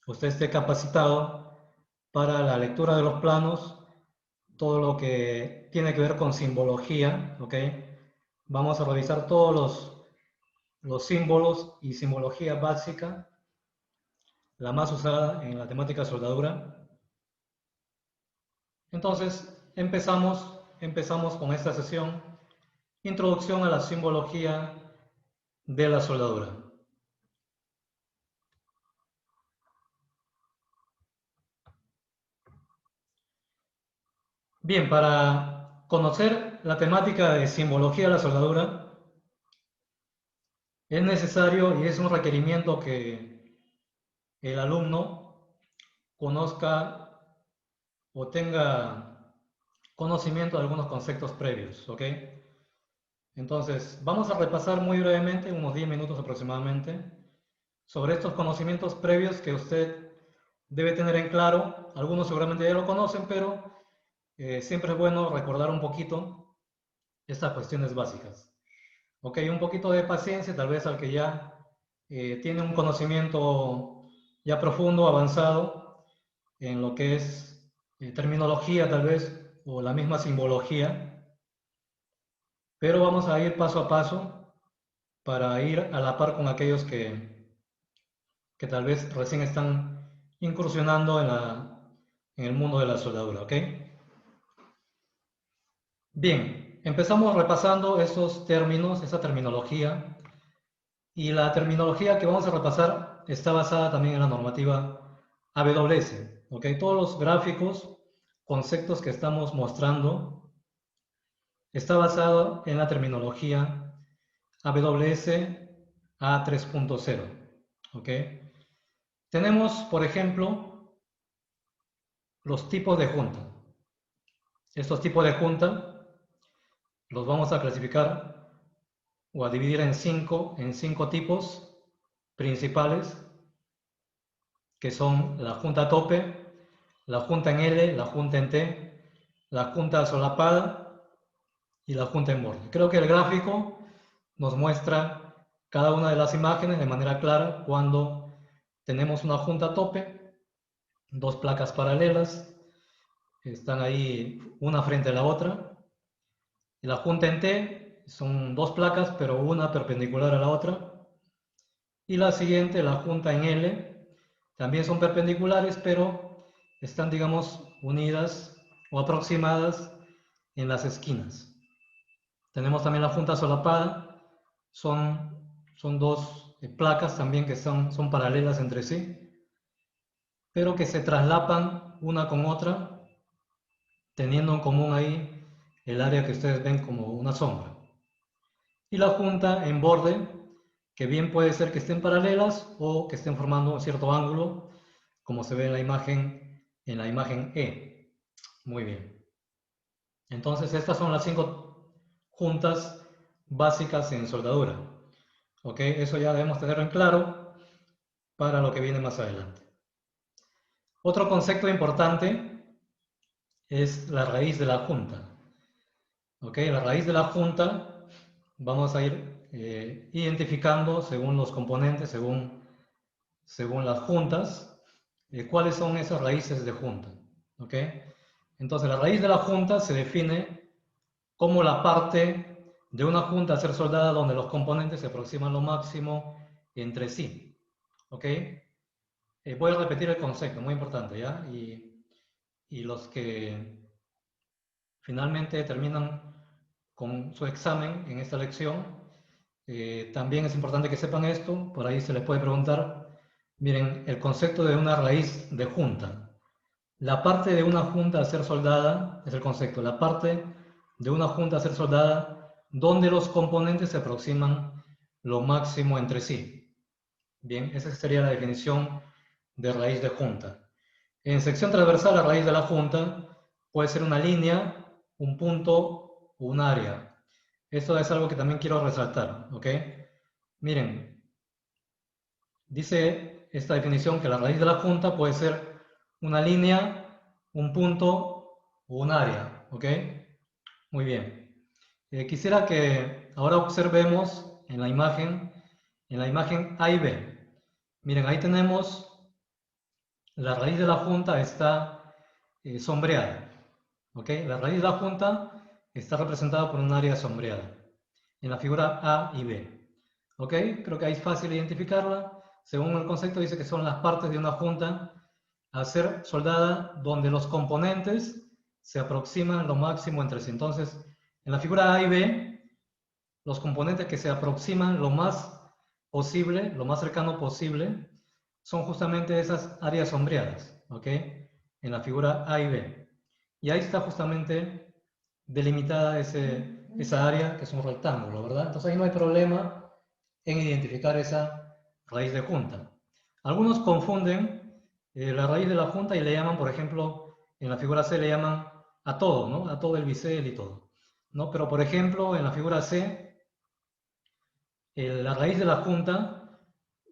usted esté capacitado para la lectura de los planos, todo lo que tiene que ver con simbología, ¿ok? Vamos a revisar todos los símbolos y simbología básica, la más usada en la temática soldadura. Entonces, empezamos con esta sesión, introducción a la simbología de la soldadura. Bien, para conocer la temática de simbología de la soldadura, es necesario y es un requerimiento que el alumno conozca o tenga conocimiento de algunos conceptos previos, ¿ok? Entonces, vamos a repasar muy brevemente, unos 10 minutos aproximadamente, sobre estos conocimientos previos que usted debe tener en claro. Algunos seguramente ya lo conocen, pero siempre es bueno recordar un poquito estas cuestiones básicas. Ok, un poquito de paciencia, tal vez al que ya tiene un conocimiento ya profundo, avanzado, en lo que es terminología tal vez, o la misma simbología, pero vamos a ir paso a paso para ir a la par con aquellos que tal vez recién están incursionando en el mundo de la soldadura, ¿ok? Bien, empezamos repasando esos términos, esa terminología, y la terminología que vamos a repasar está basada también en la normativa AWS, ¿ok? Todos los gráficos, conceptos que estamos mostrando, está basado en la terminología AWS A3.0, ¿ok? Tenemos, por ejemplo, los tipos de junta. Estos tipos de junta los vamos a clasificar o a dividir en cinco tipos principales, que son la junta tope, la junta en L, la junta en T, la junta solapada y la junta en borde. Creo que el gráfico nos muestra cada una de las imágenes de manera clara cuando tenemos una junta tope, dos placas paralelas, están ahí una frente a la otra. Y la junta en T son dos placas, pero una perpendicular a la otra. Y la siguiente, la junta en L, también son perpendiculares, pero están, digamos, unidas o aproximadas en las esquinas. Tenemos también la junta solapada, son dos placas también que son paralelas entre sí, pero que se traslapan una con otra, teniendo en común ahí el área que ustedes ven como una sombra. Y la junta en borde, que bien puede ser que estén paralelas o que estén formando un cierto ángulo, como se ve en la imagen E. Muy bien. Entonces, estas son las 5 juntas básicas en soldadura. ¿Ok? Eso ya debemos tenerlo en claro para lo que viene más adelante. Otro concepto importante es la raíz de la junta. ¿Ok? La raíz de la junta vamos a ir identificando según los componentes, según las juntas, cuáles son esas raíces de junta. ¿Ok? Entonces, la raíz de la junta se define como la parte de una junta a ser soldada donde los componentes se aproximan lo máximo entre sí. ¿Ok? Voy a repetir el concepto, muy importante, ¿ya? Y los que finalmente terminan con su examen en esta lección, también es importante que sepan esto, por ahí se les puede preguntar, miren, el concepto de una raíz de junta. La parte de una junta a ser soldada es el concepto, la parte de una junta a ser soldada donde los componentes se aproximan lo máximo entre sí. Bien, esa sería la definición de raíz de junta. En sección transversal, la raíz de la junta puede ser una línea, un punto o un área. Esto es algo que también quiero resaltar, ¿ok? Miren, dice esta definición que la raíz de la junta puede ser una línea, un punto o un área, ¿ok? Muy bien. Quisiera que ahora observemos en la imagen A y B. Miren, ahí tenemos la raíz de la junta está sombreada. ¿Ok? La raíz de la junta está representada por un área sombreada en la figura A y B. ¿Ok? Creo que ahí es fácil identificarla. Según el concepto dice que son las partes de una junta a ser soldada donde los componentes se aproximan lo máximo entre sí. Entonces, en la figura A y B, los componentes que se aproximan lo más posible, lo más cercano posible, son justamente esas áreas sombreadas, ¿ok? En la figura A y B. Y ahí está justamente delimitada esa área que es un rectángulo, ¿verdad? Entonces ahí no hay problema en identificar esa raíz de junta. Algunos confunden la raíz de la junta y le llaman, por ejemplo, en la figura C le llaman a todo, ¿no? A todo el bisel y todo, ¿no? Pero, por ejemplo, en la figura C la raíz de la junta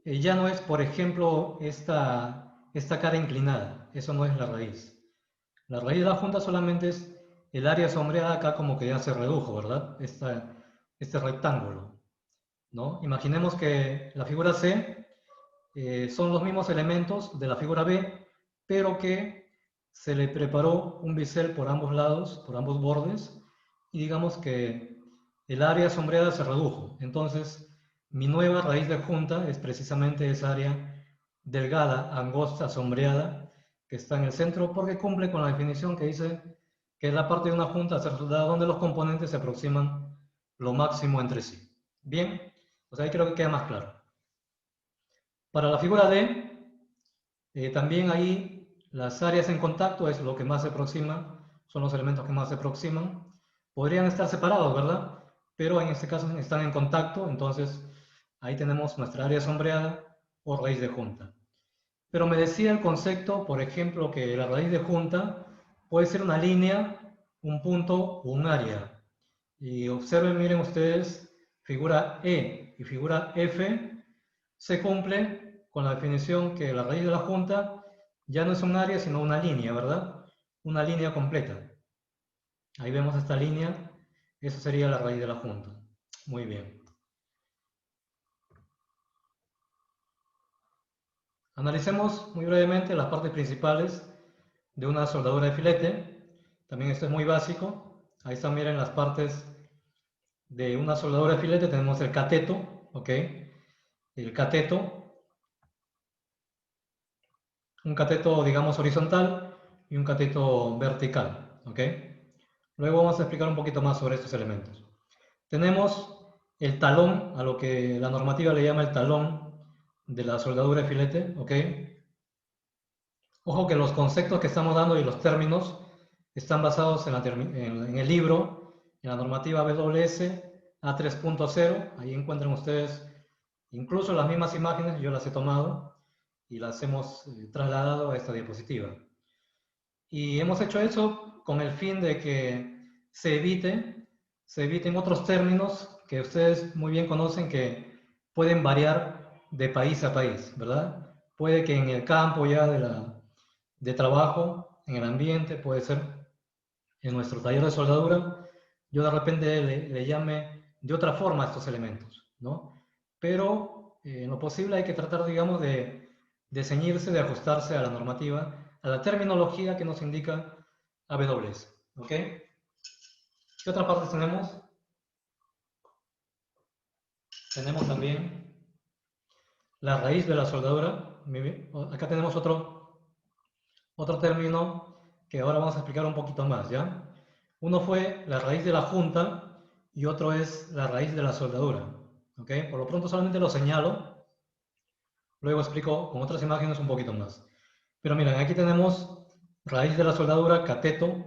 ya no es, por ejemplo, esta cara inclinada. Eso no es la raíz. La raíz de la junta solamente es el área sombreada acá como que ya se redujo, ¿verdad? Este rectángulo, ¿no? Imaginemos que la figura C son los mismos elementos de la figura B, pero que se le preparó un bisel por ambos lados, por ambos bordes, y digamos que el área sombreada se redujo. Entonces, mi nueva raíz de junta es precisamente esa área delgada, angosta, sombreada, que está en el centro, porque cumple con la definición que dice que es la parte de una junta cerrada donde los componentes se aproximan lo máximo entre sí. Bien, pues ahí creo que queda más claro. Para la figura D, también ahí las áreas en contacto es lo que más se aproxima, son los elementos que más se aproximan. Podrían estar separados, ¿verdad? Pero en este caso están en contacto, entonces ahí tenemos nuestra área sombreada o raíz de junta. Pero me decía el concepto, por ejemplo, que la raíz de junta puede ser una línea, un punto o un área. Y observen, miren ustedes, figura E y figura F se cumple con la definición que la raíz de la junta ya no es un área, sino una línea, ¿verdad? Una línea completa. Ahí vemos esta línea, eso sería la raíz de la junta. Muy bien. Analicemos muy brevemente las partes principales de una soldadura de filete. También esto es muy básico. Ahí están, miren las partes de una soldadura de filete. Tenemos el cateto, ¿ok? El cateto, un cateto, digamos, horizontal y un cateto vertical, ¿ok? Luego vamos a explicar un poquito más sobre estos elementos. Tenemos el talón, a lo que la normativa le llama el talón de la soldadura de filete, ¿ok? Ojo que los conceptos que estamos dando y los términos están basados en el libro, en la normativa AWS A3.0. Ahí encuentran ustedes incluso las mismas imágenes, yo las he tomado y las hemos trasladado a esta diapositiva. Y hemos hecho eso con el fin de que se eviten otros términos que ustedes muy bien conocen que pueden variar de país a país, ¿verdad? Puede que en el campo ya de trabajo, en el ambiente, puede ser en nuestro taller de soldadura, yo de repente le llame de otra forma a estos elementos, ¿no? Pero en lo posible hay que tratar, digamos, de ceñirse, de ajustarse a la normativa, a la terminología que nos indica AWS, ¿ok? ¿Qué otras partes tenemos? Tenemos también la raíz de la soldadura. Acá tenemos otro término que ahora vamos a explicar un poquito más, ¿ya? Uno fue la raíz de la junta y otro es la raíz de la soldadura, ¿ok? Por lo pronto solamente lo señalo, luego explico con otras imágenes un poquito más. Pero miren, aquí tenemos raíz de la soldadura, cateto,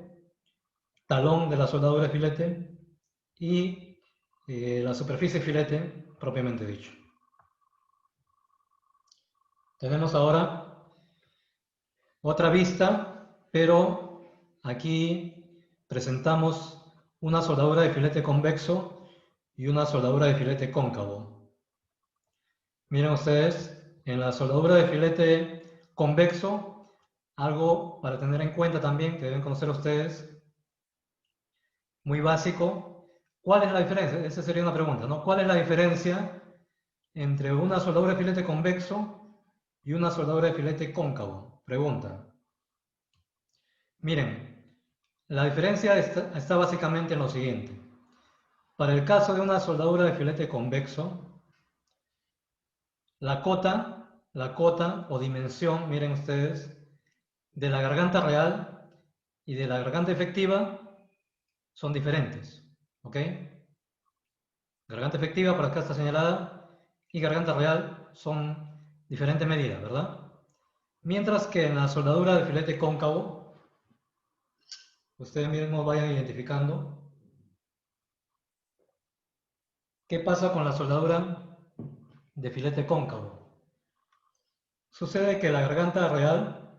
talón de la soldadura de filete y la superficie filete propiamente dicho. Tenemos ahora otra vista, pero aquí presentamos una soldadura de filete convexo y una soldadura de filete cóncavo. Miren ustedes, en la soldadura de filete convexo, algo para tener en cuenta también, que deben conocer ustedes, muy básico. ¿Cuál es la diferencia? Esa sería una pregunta, ¿no? ¿Cuál es la diferencia entre una soldadura de filete convexo y una soldadura de filete cóncavo? Pregunta. Miren, la diferencia está básicamente en lo siguiente. Para el caso de una soldadura de filete convexo, la cota o dimensión, miren ustedes, de la garganta real y de la garganta efectiva son diferentes, ¿ok? Garganta efectiva por acá está señalada y garganta real son diferentes medidas, ¿verdad? Mientras que en la soldadura de filete cóncavo, ustedes mismos vayan identificando qué pasa con la soldadura de filete cóncavo. Sucede que la garganta real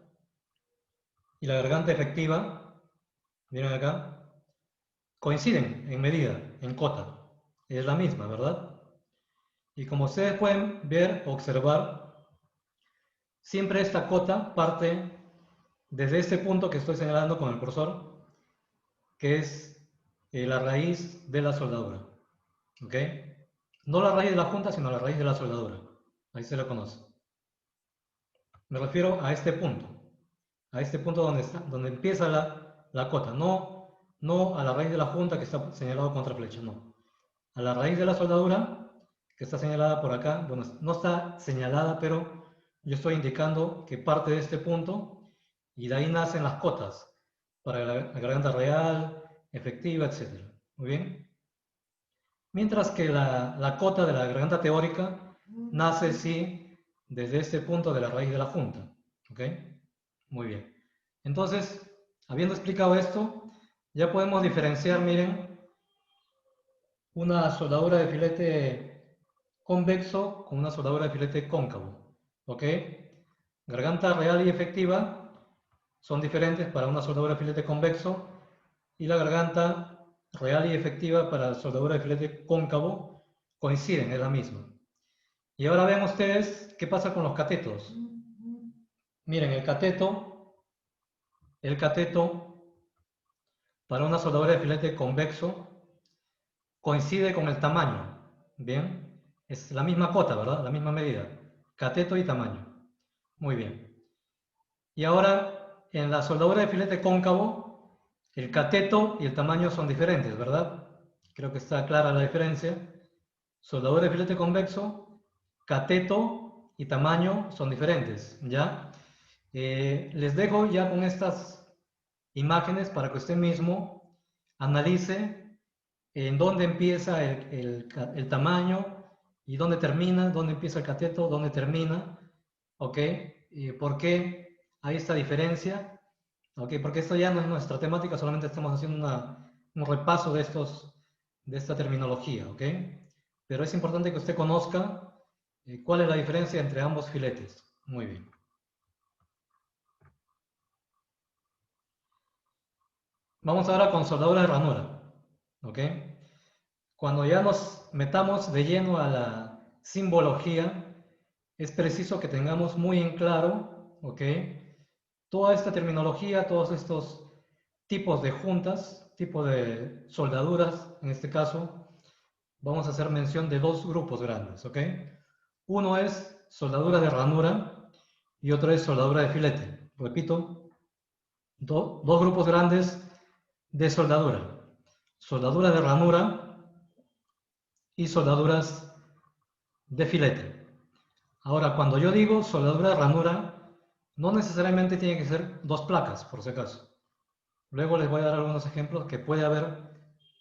y la garganta efectiva, miren acá, coinciden en medida, en cota. Es la misma, ¿verdad? Y como ustedes pueden ver, observar, siempre esta cota parte desde este punto que estoy señalando con el cursor, que es la raíz de la soldadura. ¿Ok? No la raíz de la junta, sino la raíz de la soldadura. Ahí se la conoce. Me refiero a este punto donde empieza la cota, no a la raíz de la junta que está señalado contra flecha, no. A la raíz de la soldadura que está señalada por acá, bueno, no está señalada, pero yo estoy indicando que parte de este punto y de ahí nacen las cotas para la garganta real, efectiva, etc. Muy bien. Mientras que la cota de la garganta teórica nace, sí, desde este punto de la raíz de la junta. ¿Ok? Muy bien. Entonces, habiendo explicado esto, ya podemos diferenciar, miren, una soldadura de filete convexo con una soldadura de filete cóncavo. ¿Ok? Garganta real y efectiva son diferentes para una soldadura de filete convexo y la garganta real y efectiva para la soldadura de filete cóncavo coinciden, es la misma. Y ahora ven ustedes qué pasa con los catetos. Miren, el cateto para una soldadura de filete convexo coincide con el tamaño. Bien, es la misma cota, ¿verdad? La misma medida. Cateto y tamaño. Muy bien. Y ahora, en la soldadura de filete cóncavo, el cateto y el tamaño son diferentes, ¿verdad? Creo que está clara la diferencia. Soldadura de filete convexo, cateto y tamaño son diferentes, ¿ya? Les dejo ya con estas imágenes para que usted mismo analice en dónde empieza el tamaño y dónde termina, dónde empieza el cateto, dónde termina, ¿ok? ¿Por qué hay esta diferencia? ¿Ok? Porque esto ya no es nuestra temática, solamente estamos haciendo un repaso de esta terminología, ¿ok? Pero es importante que usted conozca cuál es la diferencia entre ambos filetes. Muy bien. Vamos ahora con soldadura de ranura, ¿ok? Cuando ya nos metamos de lleno a la simbología, es preciso que tengamos muy en claro, ¿ok? Toda esta terminología, todos estos tipos de juntas, tipo de soldaduras, en este caso, vamos a hacer mención de dos grupos grandes, ¿ok? Uno es soldadura de ranura y otro es soldadura de filete. Repito, dos grupos grandes de soldadura. Soldadura de ranura y soldaduras de filete. Ahora, cuando yo digo soldadura de ranura, no necesariamente tiene que ser dos placas, por si acaso. Luego les voy a dar algunos ejemplos que puede haber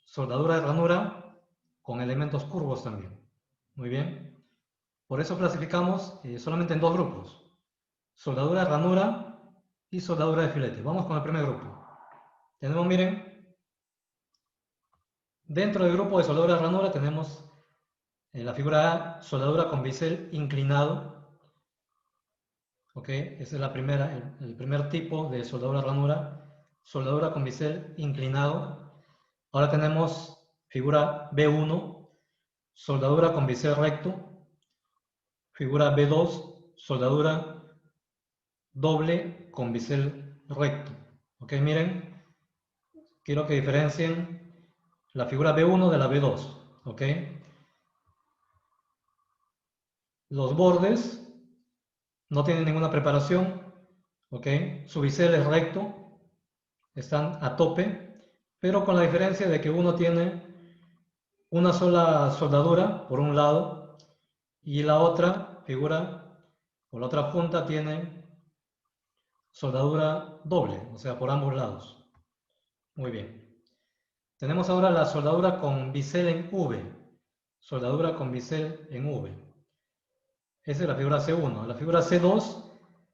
soldadura de ranura con elementos curvos también. Muy bien. Por eso clasificamos solamente en dos grupos. Soldadura de ranura y soldadura de filete. Vamos con el primer grupo. Tenemos, miren, dentro del grupo de soldadura de ranura tenemos la figura A, soldadura con bisel inclinado. ¿Ok? Esa es la primera, el primer tipo de soldadura de ranura. Soldadura con bisel inclinado. Ahora tenemos figura B1, soldadura con bisel recto. Figura B2, soldadura doble con bisel recto. ¿Ok? Miren, quiero que diferencien la figura B1 de la B2. ¿Ok? Los bordes no tienen ninguna preparación, ¿ok? Su bisel es recto, están a tope, pero con la diferencia de que uno tiene una sola soldadura por un lado y la otra figura o la otra punta tiene soldadura doble, o sea, por ambos lados. Muy bien. Tenemos ahora la soldadura con bisel en V. Soldadura con bisel en V. Esa es la figura C1. La figura C2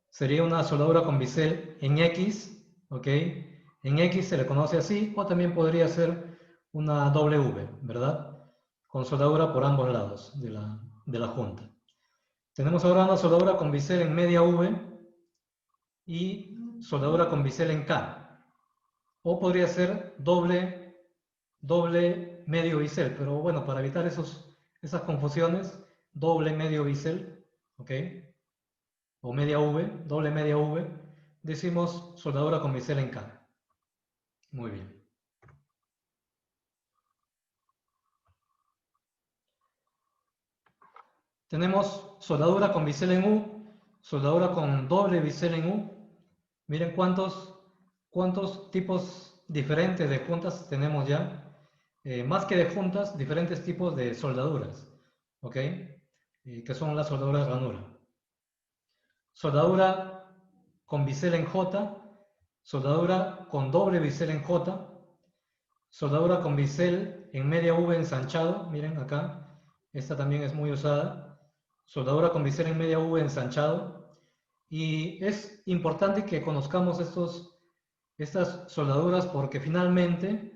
sería una soldadura con bisel en X, ¿ok? En X se le conoce así, o también podría ser una W, ¿verdad? Con soldadura por ambos lados de la junta. Tenemos ahora una soldadura con bisel en media V y soldadura con bisel en K. O podría ser doble medio bisel, pero bueno, para evitar esas confusiones, doble medio bisel, ¿ok? O media V, doble media V, decimos soldadura con bisel en K. Muy bien. Tenemos soldadura con bisel en U, soldadura con doble bisel en U. Miren cuántos tipos diferentes de juntas tenemos ya. Más que de juntas, diferentes tipos de soldaduras, ¿ok? Que son las soldaduras de ranura. Soldadura con bisel en J, soldadura con doble bisel en J, soldadura con bisel en media V ensanchado, miren acá, esta también es muy usada, soldadura con bisel en media V ensanchado, y es importante que conozcamos estas soldaduras porque finalmente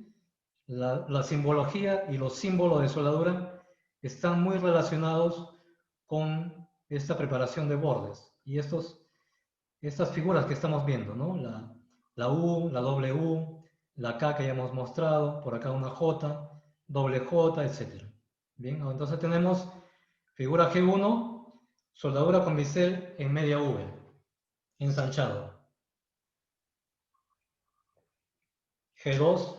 la simbología y los símbolos de soldadura están muy relacionados con esta preparación de bordes y estas figuras que estamos viendo, ¿no? La U, la W, la K que ya hemos mostrado, por acá una J, doble J, etc. Bien, entonces tenemos figura G1, soldadura con bisel en media V, ensanchado. G2,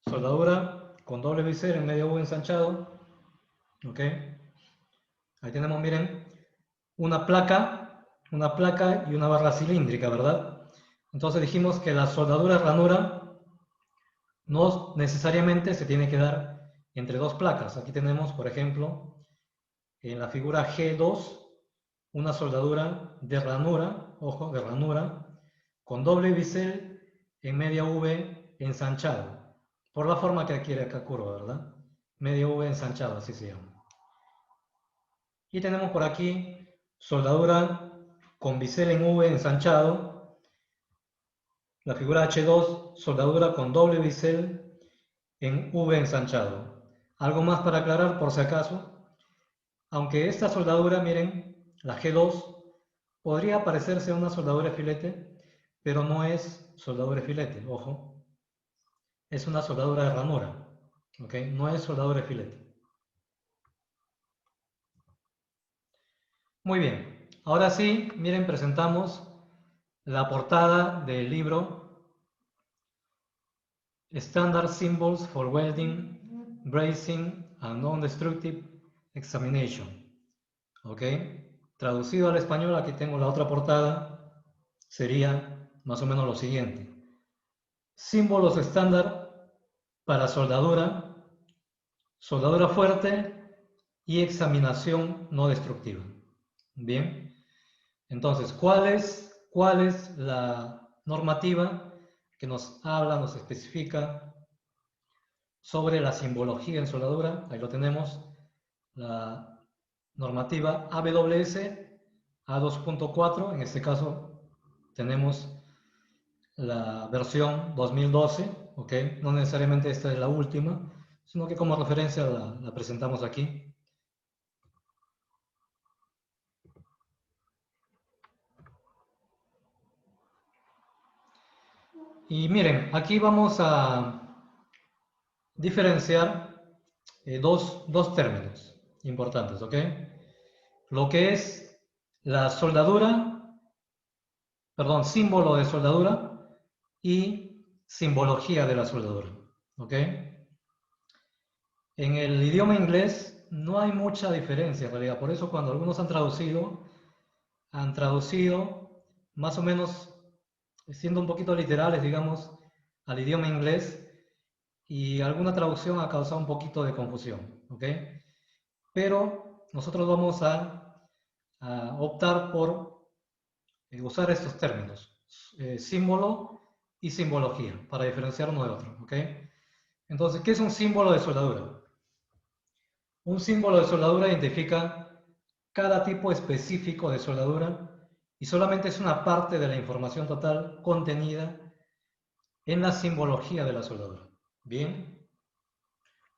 soldadura con doble bisel en media V ensanchado. ¿Ok? Ahí tenemos, miren, una placa y una barra cilíndrica, ¿verdad? Entonces dijimos que la soldadura ranura no necesariamente se tiene que dar entre dos placas. Aquí tenemos, por ejemplo, en la figura G2, una soldadura de ranura, ojo, de ranura, con doble bisel en media V ensanchado, por la forma que adquiere acá curva, ¿verdad? Media V ensanchado, así se llama. Y tenemos por aquí soldadura con bisel en V ensanchado, la figura H2, soldadura con doble bisel en V ensanchado. Algo más para aclarar por si acaso, aunque esta soldadura, miren, la G2, podría parecerse a una soldadura de filete, pero no es soldadura de filete, ojo, es una soldadura de ranura, ¿ok? No es soldadura de filete. Muy bien, ahora sí, miren, presentamos la portada del libro Standard Symbols for Welding, Bracing and Non-Destructive Examination. ¿Ok? Traducido al español, aquí tengo la otra portada, sería más o menos lo siguiente. Símbolos estándar para soldadura, soldadura fuerte y examinación no destructiva. Bien, entonces, cuál es la normativa que nos habla, nos especifica sobre la simbología en soldadura? Ahí lo tenemos, la normativa AWS A2.4, en este caso tenemos la versión 2012, ¿ok? No necesariamente esta es la última, sino que como referencia la presentamos aquí. Y miren, aquí vamos a diferenciar dos términos importantes, ¿ok? Lo que es la soldadura, perdón, símbolo de soldadura y simbología de la soldadura, ¿ok? En el idioma inglés no hay mucha diferencia en realidad, por eso cuando algunos han traducido más o menos siendo un poquito literales, digamos, al idioma inglés, y alguna traducción ha causado un poquito de confusión, ¿ok? Pero nosotros vamos a optar por usar estos términos, símbolo y simbología, para diferenciar uno de otro, ¿ok? Entonces, ¿qué es un símbolo de soldadura? Un símbolo de soldadura identifica cada tipo específico de soldadura y solamente es una parte de la información total contenida en la simbología de la soldadura. Bien,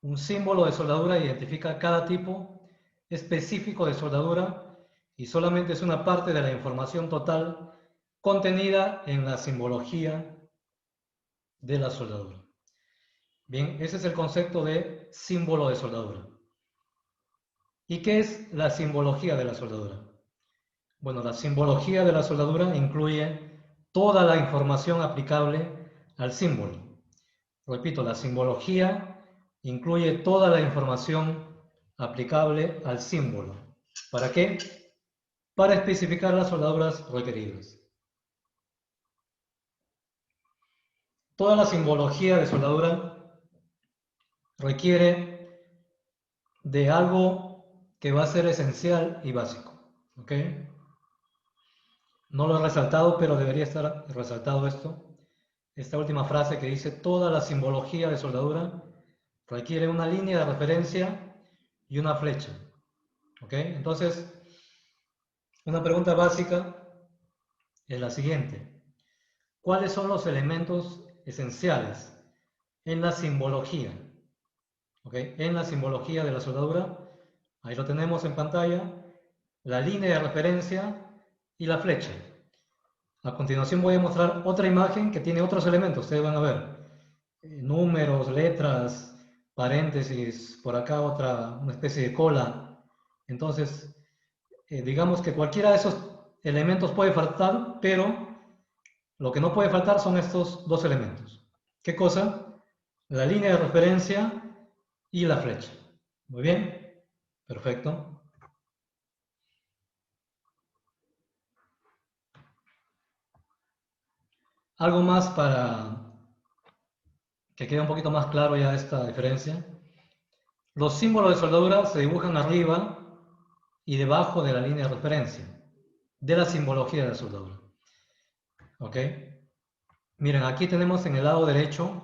un símbolo de soldadura identifica cada tipo específico de soldadura y solamente es una parte de la información total contenida en la simbología de la soldadura. Bien, ese es el concepto de símbolo de soldadura. ¿Y qué es la simbología de la soldadura? Bueno, la simbología de la soldadura incluye toda la información aplicable al símbolo. Repito, la simbología incluye toda la información aplicable al símbolo. ¿Para qué? Para especificar las soldaduras requeridas. Toda la simbología de soldadura requiere de algo que va a ser esencial y básico. ¿Ok? No lo he resaltado, pero debería estar resaltado esto. Esta última frase que dice, toda la simbología de soldadura requiere una línea de referencia y una flecha. ¿Ok? Entonces, una pregunta básica es la siguiente. ¿Cuáles son los elementos esenciales en la simbología? ¿Ok? En la simbología de la soldadura, ahí lo tenemos en pantalla, la línea de referencia y la flecha. A continuación voy a mostrar otra imagen que tiene otros elementos, ustedes van a ver. Números, letras, paréntesis, por acá una especie de cola. Entonces, digamos que cualquiera de esos elementos puede faltar, pero lo que no puede faltar son estos dos elementos. ¿Qué cosa? La línea de referencia y la flecha. Muy bien, perfecto. Algo más para que quede un poquito más claro ya esta diferencia. Los símbolos de soldadura se dibujan arriba y debajo de la línea de referencia de la simbología de la soldadura. ¿Ok? Miren, aquí tenemos en el lado derecho,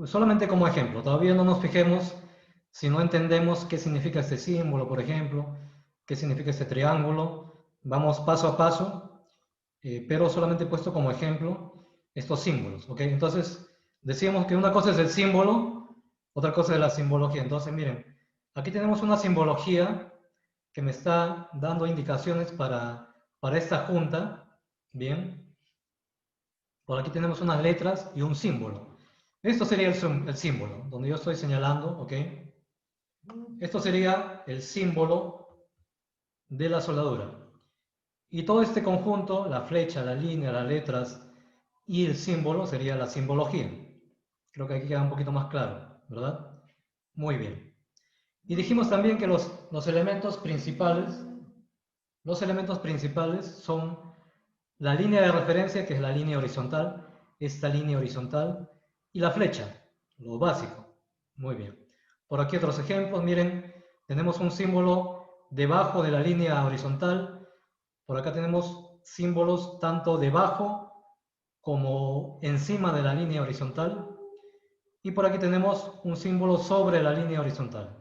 solamente como ejemplo, todavía no nos fijemos si no entendemos qué significa este símbolo, por ejemplo, qué significa este triángulo. Vamos paso a paso, pero solamente he puesto como ejemplo estos símbolos. ¿Ok? Entonces, decíamos que una cosa es el símbolo, otra cosa es la simbología. Entonces, miren, aquí tenemos una simbología que me está dando indicaciones para esta junta. Bien. Por aquí tenemos unas letras y un símbolo. Esto sería el símbolo, donde yo estoy señalando, ¿ok? Esto sería el símbolo de la soldadura. Y todo este conjunto, la flecha, la línea, las letras y el símbolo, sería la simbología. Creo que aquí queda un poquito más claro, ¿verdad? Muy bien. Y dijimos también que los elementos principales son la línea de referencia, que es la línea horizontal, esta línea horizontal, y la flecha, lo básico. Muy bien. Por aquí otros ejemplos, miren, tenemos un símbolo debajo de la línea horizontal, por acá tenemos símbolos tanto debajo como encima de la línea horizontal, y por aquí tenemos un símbolo sobre la línea horizontal.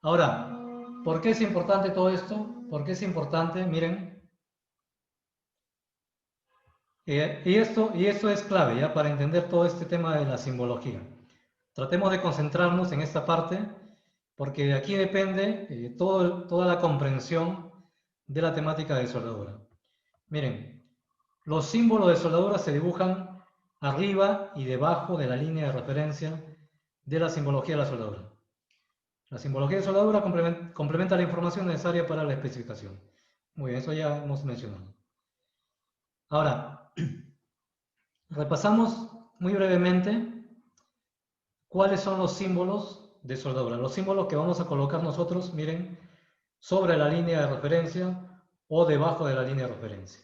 Ahora, ¿por qué es importante todo esto? ¿Por qué es importante? Miren, y esto es clave ya para entender todo este tema de la simbología. Tratemos de concentrarnos en esta parte porque de aquí depende toda la comprensión de la temática de soldadura. Miren, los símbolos de soldadura se dibujan arriba y debajo de la línea de referencia de la simbología de la soldadura. La simbología de soldadura complementa la información necesaria para la especificación. Muy bien, eso ya hemos mencionado. Ahora, repasamos muy brevemente cuáles son los símbolos de soldadura. Los símbolos que vamos a colocar nosotros, miren, sobre la línea de referencia o debajo de la línea de referencia.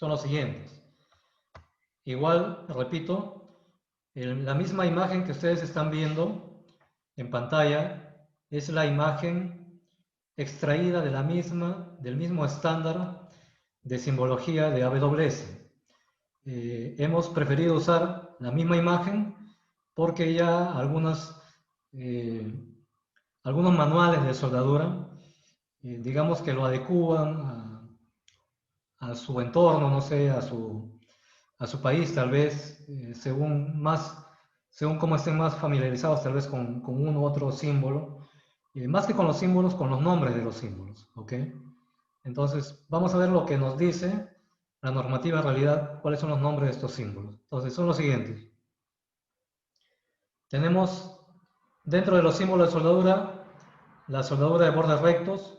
son los siguientes. Igual, repito, la misma imagen que ustedes están viendo en pantalla es la imagen extraída de del mismo estándar de simbología de AWS. Hemos preferido usar la misma imagen porque ya algunos manuales de soldadura, digamos que lo adecúan a su entorno, no sé, a su país tal vez, según cómo estén más familiarizados tal vez con uno u otro símbolo, más que con los símbolos, con los nombres de los símbolos, ¿ok? Entonces, vamos a ver lo que nos dice la normativa en realidad, cuáles son los nombres de estos símbolos. Entonces, son los siguientes. Tenemos dentro de los símbolos de soldadura, la soldadura de bordes rectos,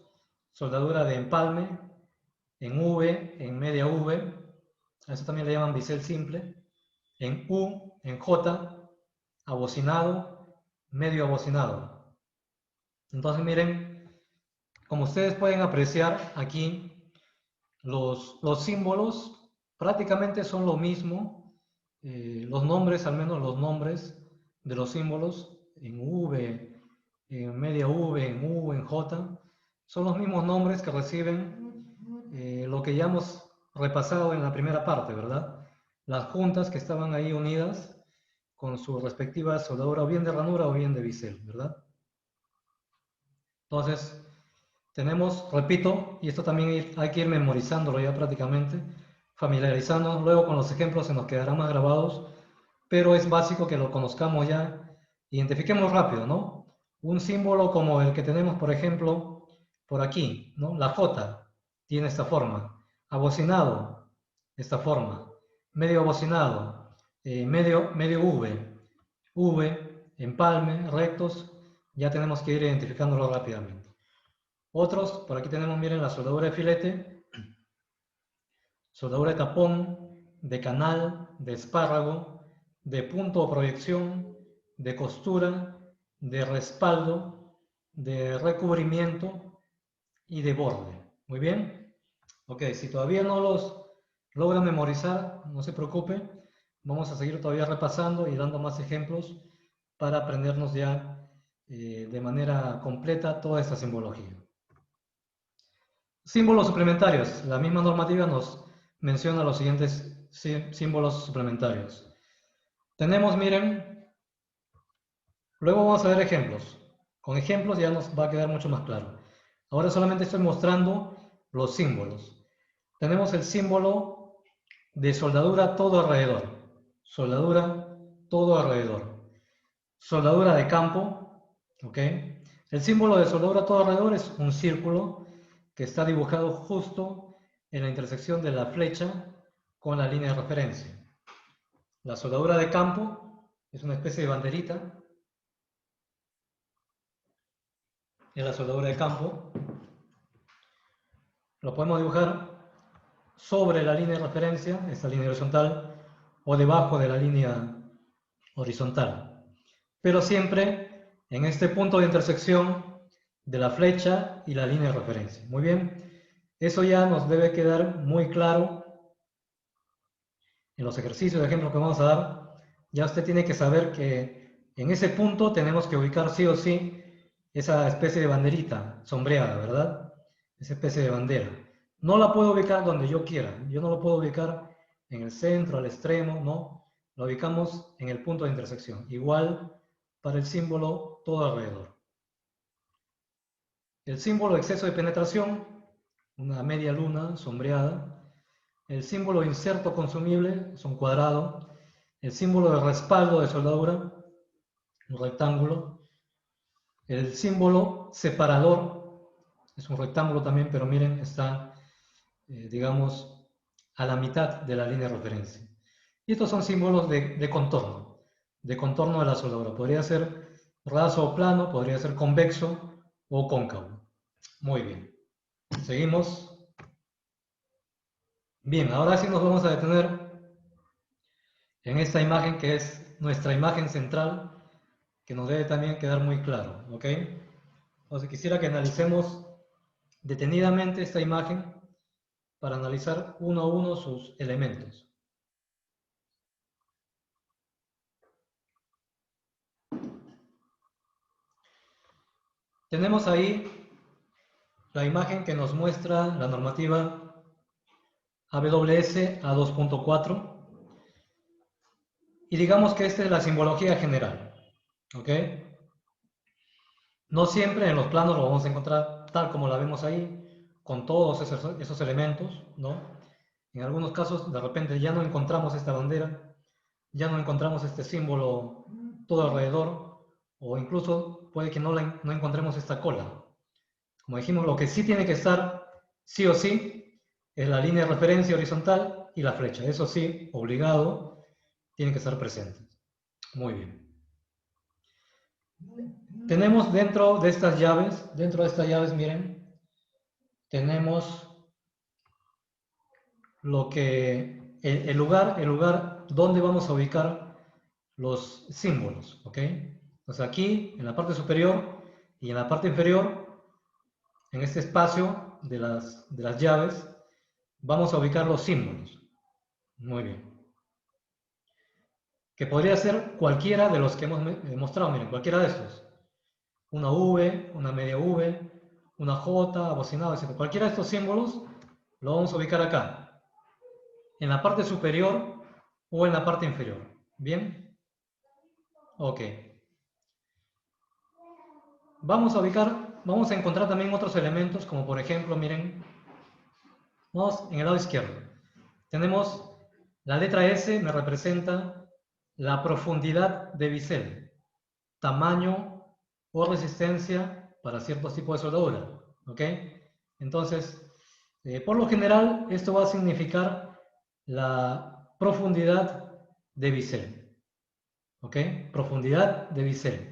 soldadura de empalme, en V, en media V, a eso también le llaman bisel simple, en U, en J, abocinado, medio abocinado. Entonces miren, como ustedes pueden apreciar aquí, los símbolos prácticamente son lo mismo, los nombres, al menos los nombres de los símbolos en V, en media V, en U, en J, son los mismos nombres que reciben lo que ya hemos repasado en la primera parte, ¿verdad? Las juntas que estaban ahí unidas con su respectiva soldadura o bien de ranura o bien de bisel, ¿verdad? Entonces, tenemos, repito, y esto también hay que ir memorizándolo ya prácticamente, familiarizándonos, luego con los ejemplos se nos quedarán más grabados, pero es básico que lo conozcamos ya, identifiquemos rápido, ¿no? Un símbolo como el que tenemos, por ejemplo, por aquí, ¿no? La J tiene esta forma, abocinado, esta forma, medio abocinado, medio V, V, empalme, rectos, ya tenemos que ir identificándolo rápidamente. Otros, por aquí tenemos, miren, la soldadura de filete, soldadura de tapón, de canal, de espárrago, de punto o proyección, de costura, de respaldo, de recubrimiento y de borde. Muy bien. Ok, si todavía no los logran memorizar, no se preocupe. Vamos a seguir todavía repasando y dando más ejemplos para aprendernos ya de manera completa toda esta simbología. Símbolos suplementarios. La misma normativa nos menciona los siguientes símbolos suplementarios. Tenemos, miren, luego vamos a ver ejemplos. Con ejemplos ya nos va a quedar mucho más claro. Ahora solamente estoy mostrando los símbolos. Tenemos el símbolo de soldadura todo alrededor. Soldadura todo alrededor. Soldadura de campo, ¿ok? El símbolo de soldadura todo alrededor es un círculo que está dibujado justo en la intersección de la flecha con la línea de referencia. La soldadura de campo es una especie de banderita. Es la soldadura de campo. Lo podemos dibujar sobre la línea de referencia, esta línea horizontal, o debajo de la línea horizontal. Pero siempre en este punto de intersección de la flecha y la línea de referencia. Muy bien. Eso ya nos debe quedar muy claro en los ejercicios de ejemplo que vamos a dar. Ya usted tiene que saber que en ese punto tenemos que ubicar sí o sí esa especie de banderita sombreada, ¿verdad? Esa especie de bandera. No la puedo ubicar donde yo quiera. Yo no lo puedo ubicar en el centro, al extremo, no. Lo ubicamos en el punto de intersección. Igual para el símbolo todo alrededor. El símbolo exceso de penetración, una media luna sombreada. El símbolo inserto consumible es un cuadrado. El símbolo de respaldo de soldadura, un rectángulo. El símbolo separador es un rectángulo también, pero miren, está, digamos, a la mitad de la línea de referencia. Y estos son símbolos de contorno de la soldadura. Podría ser raso o plano, podría ser convexo o cóncavo. Muy bien. Seguimos. Bien, ahora sí nos vamos a detener en esta imagen que es nuestra imagen central, que nos debe también quedar muy claro, ¿ok? Entonces quisiera que analicemos detenidamente esta imagen para analizar uno a uno sus elementos. Tenemos ahí la imagen que nos muestra la normativa AWS A2.4 y digamos que esta es la simbología general, ¿ok? No siempre en los planos lo vamos a encontrar tal como la vemos ahí, con todos esos elementos, ¿no? En algunos casos, de repente, ya no encontramos esta bandera, ya no encontramos este símbolo todo alrededor, o incluso puede que no encontremos esta cola. Como dijimos, lo que sí tiene que estar, sí o sí, es la línea de referencia horizontal y la flecha. Eso sí, obligado, tiene que estar presente. Muy bien. Tenemos dentro de estas llaves, miren, tenemos lo que, el lugar donde vamos a ubicar los símbolos, ¿ok? Entonces aquí, en la parte superior y en la parte inferior, en este espacio de las llaves, vamos a ubicar los símbolos. Muy bien. Que podría ser cualquiera de los que hemos mostrado, miren, cualquiera de estos. Una V, una media V, una J, abocinado, etc. Cualquiera de estos símbolos lo vamos a ubicar acá, en la parte superior o en la parte inferior. ¿Bien? Ok. Vamos a encontrar también otros elementos, como por ejemplo, miren, vamos en el lado izquierdo. Tenemos la letra S, me representa la profundidad de bisel, tamaño o resistencia para ciertos tipos de soldadura. ¿Ok? Entonces, por lo general, esto va a significar la profundidad de bisel. ¿Ok? Profundidad de bisel.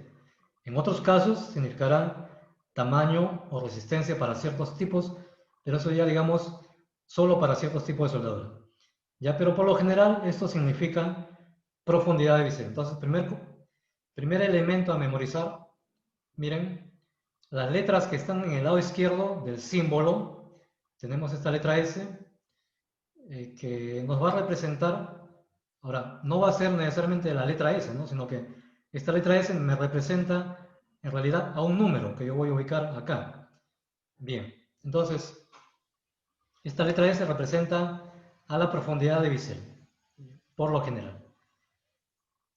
En otros casos, significará tamaño o resistencia para ciertos tipos, pero eso ya, digamos, solo para ciertos tipos de soldadura. Ya, pero por lo general, esto significa profundidad de bisel. Entonces, primer elemento a memorizar, miren, las letras que están en el lado izquierdo del símbolo, tenemos esta letra S, que nos va a representar, ahora, no va a ser necesariamente la letra S, ¿no? Sino que esta letra S me representa en realidad a un número que yo voy a ubicar acá. Bien, entonces, esta letra S representa a la profundidad de bisel, por lo general.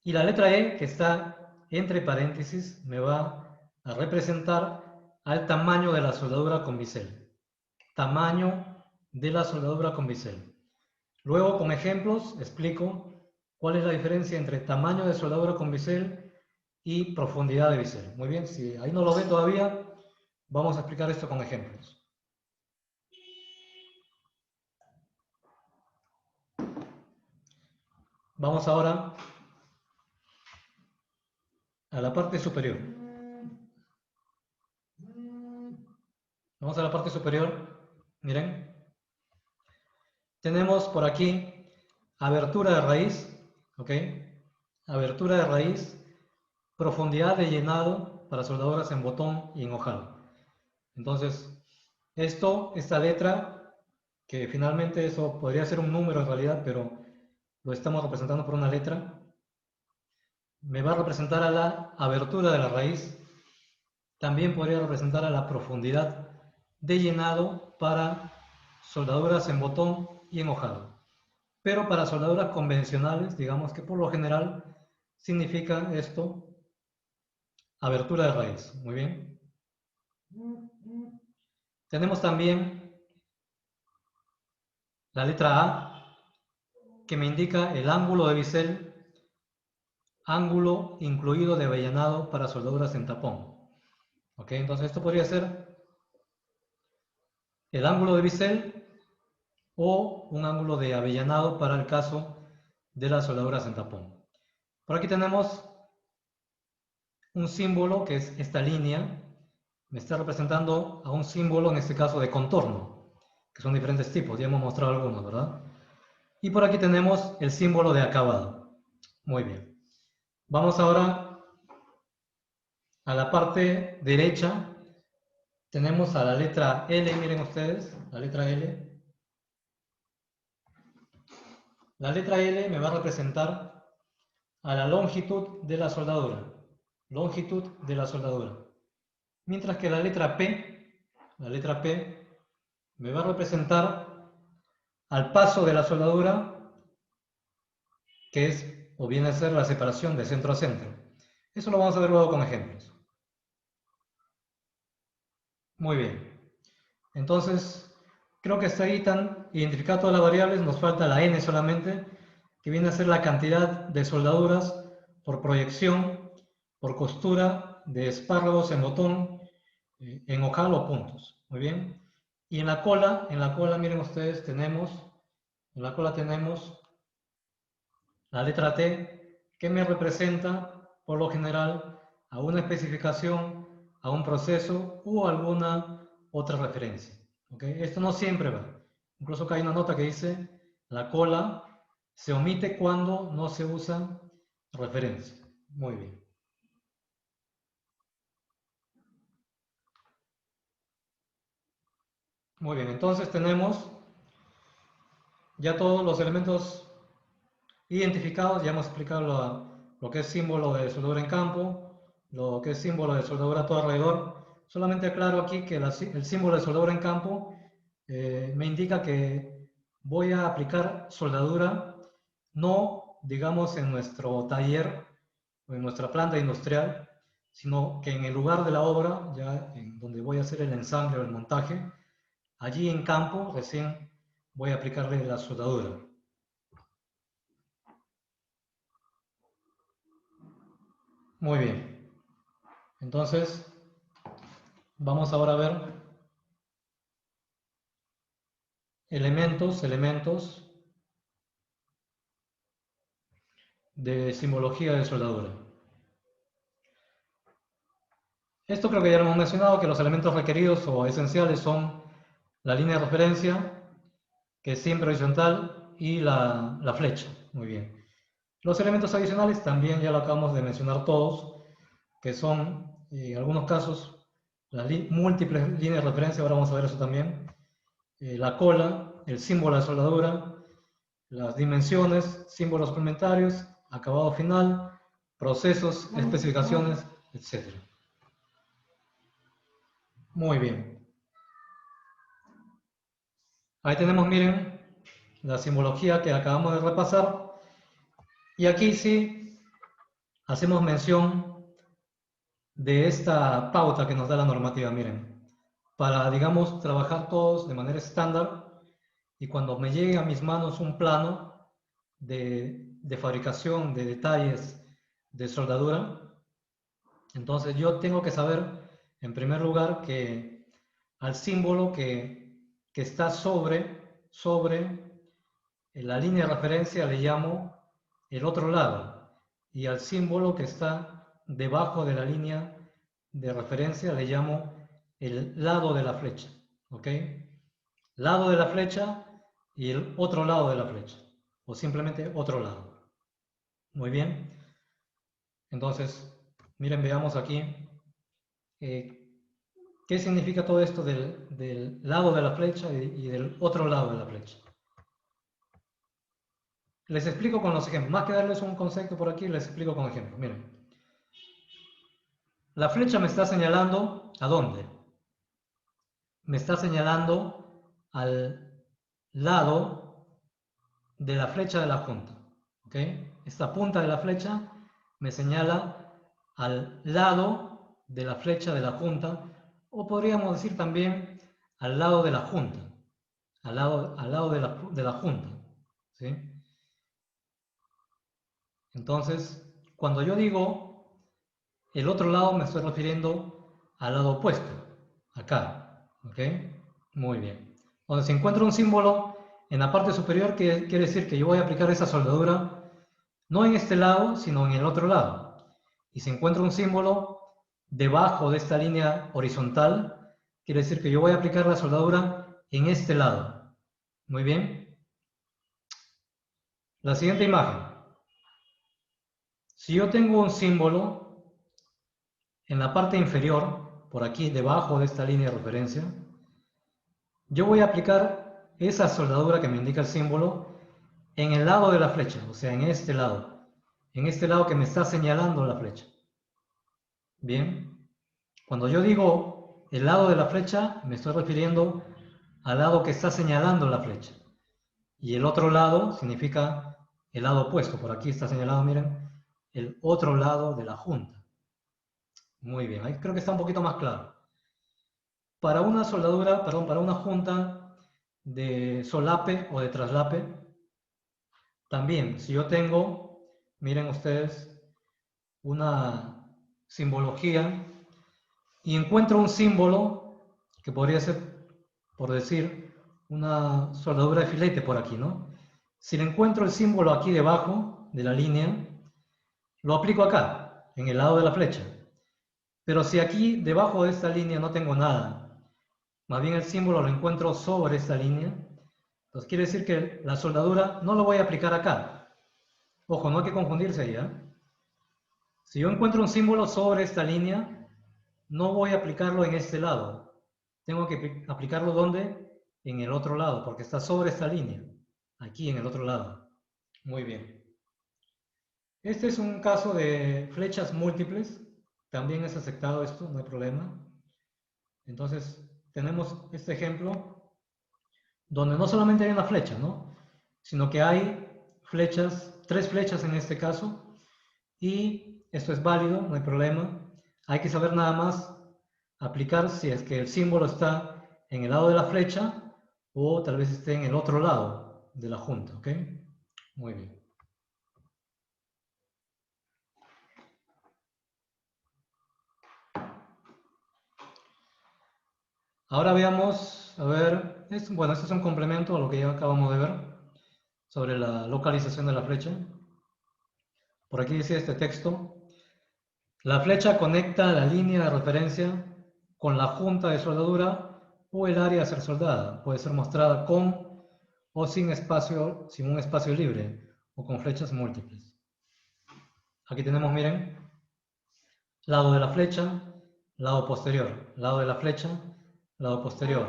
Y la letra E, que está entre paréntesis, me va a representar al tamaño de la soldadura con bisel. Tamaño de la soldadura con bisel. Luego, con ejemplos, explico cuál es la diferencia entre tamaño de soldadura con bisel y profundidad de bisel. Muy bien, si ahí no lo ven todavía, vamos a explicar esto con ejemplos. Vamos ahora a la parte superior. Vamos a la parte superior. Miren. Tenemos por aquí abertura de raíz, ¿ok? Abertura de raíz, profundidad de llenado para soldaduras en botón y en ojal. Entonces, esta letra, que finalmente eso podría ser un número en realidad, pero lo estamos representando por una letra, me va a representar a la abertura de la raíz. También podría representar a la profundidad de llenado para soldaduras en botón y en ojal. Pero para soldaduras convencionales, digamos que por lo general significa esto abertura de raíz. Muy bien. Tenemos también la letra A, que me indica el ángulo de bisel, ángulo incluido de avellanado para soldaduras en tapón. ¿Ok? Entonces esto podría ser el ángulo de bisel o un ángulo de avellanado para el caso de las soldaduras en tapón. Por aquí tenemos un símbolo que es esta línea, me está representando a un símbolo, en este caso de contorno, que son diferentes tipos, ya hemos mostrado algunos, ¿verdad? Y por aquí tenemos el símbolo de acabado. Muy bien. Vamos ahora a la parte derecha, tenemos a la letra L, miren ustedes, la letra L. La letra L me va a representar a la longitud de la soldadura. Longitud de la soldadura. Mientras que la letra P me va a representar al paso de la soldadura, que es o viene a ser la separación de centro a centro. Eso lo vamos a ver luego con ejemplos. Muy bien. Entonces, creo que hasta ahí están identificadas todas las variables, nos falta la n solamente, que viene a ser la cantidad de soldaduras por proyección, por costura de espárragos en botón, en ojal o puntos. Muy bien. Y en la cola, miren ustedes, en la cola tenemos la letra T, que me representa, por lo general, a una especificación, a un proceso o alguna otra referencia. ¿Okay? Esto no siempre va. Incluso acá hay una nota que dice, la cola se omite cuando no se usa referencia. Muy bien. Muy bien, entonces tenemos ya todos los elementos identificados, ya hemos explicado lo que es símbolo de soldadura en campo, lo que es símbolo de soldadura a todo alrededor. Solamente aclaro aquí que el símbolo de soldadura en campo me indica que voy a aplicar soldadura no, digamos, en nuestro taller o en nuestra planta industrial, sino que en el lugar de la obra, ya en donde voy a hacer el ensamble o el montaje, allí en campo recién voy a aplicarle la soldadura. Muy bien. Entonces, vamos ahora a ver elementos de simbología de soldadura. Esto creo que ya lo hemos mencionado, que los elementos requeridos o esenciales son la línea de referencia, que es siempre horizontal, y la flecha. Muy bien. Los elementos adicionales también ya lo acabamos de mencionar todos, que son, en algunos casos, las múltiples líneas de referencia, ahora vamos a ver eso también, la cola, el símbolo de soldadura, las dimensiones, símbolos complementarios, acabado final, procesos, especificaciones, etc. Muy bien. Ahí tenemos, miren, la simbología que acabamos de repasar. Y aquí sí hacemos mención de esta pauta que nos da la normativa, miren. Para, digamos, trabajar todos de manera estándar y cuando me llegue a mis manos un plano de fabricación de detalles de soldadura, entonces yo tengo que saber, en primer lugar, que al símbolo que está sobre la línea de referencia le llamo el otro lado, y al símbolo que está debajo de la línea de referencia le llamo el lado de la flecha. ¿Ok? Lado de la flecha y el otro lado de la flecha, o simplemente otro lado. Muy bien. Entonces, miren, veamos aquí eh, qué significa todo esto del lado de la flecha y del otro lado de la flecha. Les explico con los ejemplos. Más que darles un concepto por aquí, les explico con ejemplos. Miren, la flecha me está señalando ¿a dónde? Me está señalando al lado de la flecha de la junta. ¿Ok? Esta punta de la flecha me señala al lado de la flecha de la junta, o podríamos decir también al lado de la junta, al lado de la junta. ¿Sí? Entonces, cuando yo digo el otro lado, me estoy refiriendo al lado opuesto, acá. ¿Ok? Muy bien. Donde se encuentra un símbolo en la parte superior, que quiere decir que yo voy a aplicar esa soldadura no en este lado, sino en el otro lado. Y se encuentra un símbolo debajo de esta línea horizontal, quiere decir que yo voy a aplicar la soldadura en este lado. Muy bien. La siguiente imagen. Si yo tengo un símbolo en la parte inferior, por aquí debajo de esta línea de referencia, yo voy a aplicar esa soldadura que me indica el símbolo en el lado de la flecha, o sea, en este lado que me está señalando la flecha. Bien, cuando yo digo el lado de la flecha, me estoy refiriendo al lado que está señalando la flecha. Y el otro lado significa el lado opuesto. Por aquí está señalado, miren, el otro lado de la junta. Muy bien, ahí creo que está un poquito más claro. Para una soldadura, perdón, para una junta de solape o de traslape, también, si yo tengo, miren ustedes, una simbología y encuentro un símbolo que podría ser, por decir, una soldadura de filete por aquí, ¿no? Si le encuentro el símbolo aquí debajo de la línea, lo aplico acá, en el lado de la flecha. Pero si aquí debajo de esta línea no tengo nada, más bien el símbolo lo encuentro sobre esta línea, entonces quiere decir que la soldadura no lo voy a aplicar acá. Ojo, no hay que confundirse ahí, ¿eh? Si yo encuentro un símbolo sobre esta línea, no voy a aplicarlo en este lado. Tengo que aplicarlo ¿dónde? En el otro lado, porque está sobre esta línea. Aquí en el otro lado. Muy bien. Este es un caso de flechas múltiples. También es aceptado esto, no hay problema. Entonces, tenemos este ejemplo donde no solamente hay una flecha, ¿no? Sino que hay flechas, 3 flechas en este caso, y esto es válido, no hay problema. Hay que saber nada más aplicar si es que el símbolo está en el lado de la flecha o tal vez esté en el otro lado de la junta, ¿ok? Muy bien. Ahora veamos, a ver, bueno, esto es un complemento a lo que ya acabamos de ver sobre la localización de la flecha. Por aquí dice este texto: la flecha conecta la línea de referencia con la junta de soldadura o el área a ser soldada. Puede ser mostrada con o sin espacio, sin un espacio libre o con flechas múltiples. Aquí tenemos, miren, lado de la flecha, lado posterior, lado de la flecha, lado posterior,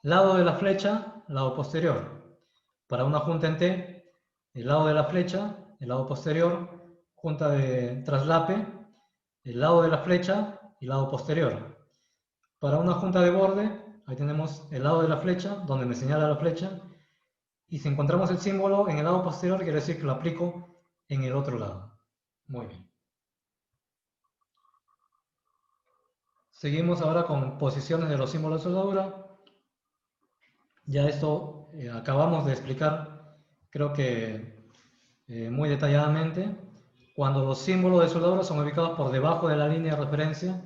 lado de la flecha, lado posterior. Para una junta en T, el lado de la flecha, el lado posterior, junta de traslape, el lado de la flecha y lado posterior. Para una junta de borde, ahí tenemos el lado de la flecha, donde me señala la flecha, y si encontramos el símbolo en el lado posterior, quiere decir que lo aplico en el otro lado. Muy bien. Seguimos ahora con posiciones de los símbolos de soldadura. Ya esto acabamos de explicar, creo que muy detalladamente. Cuando los símbolos de soldadura son ubicados por debajo de la línea de referencia,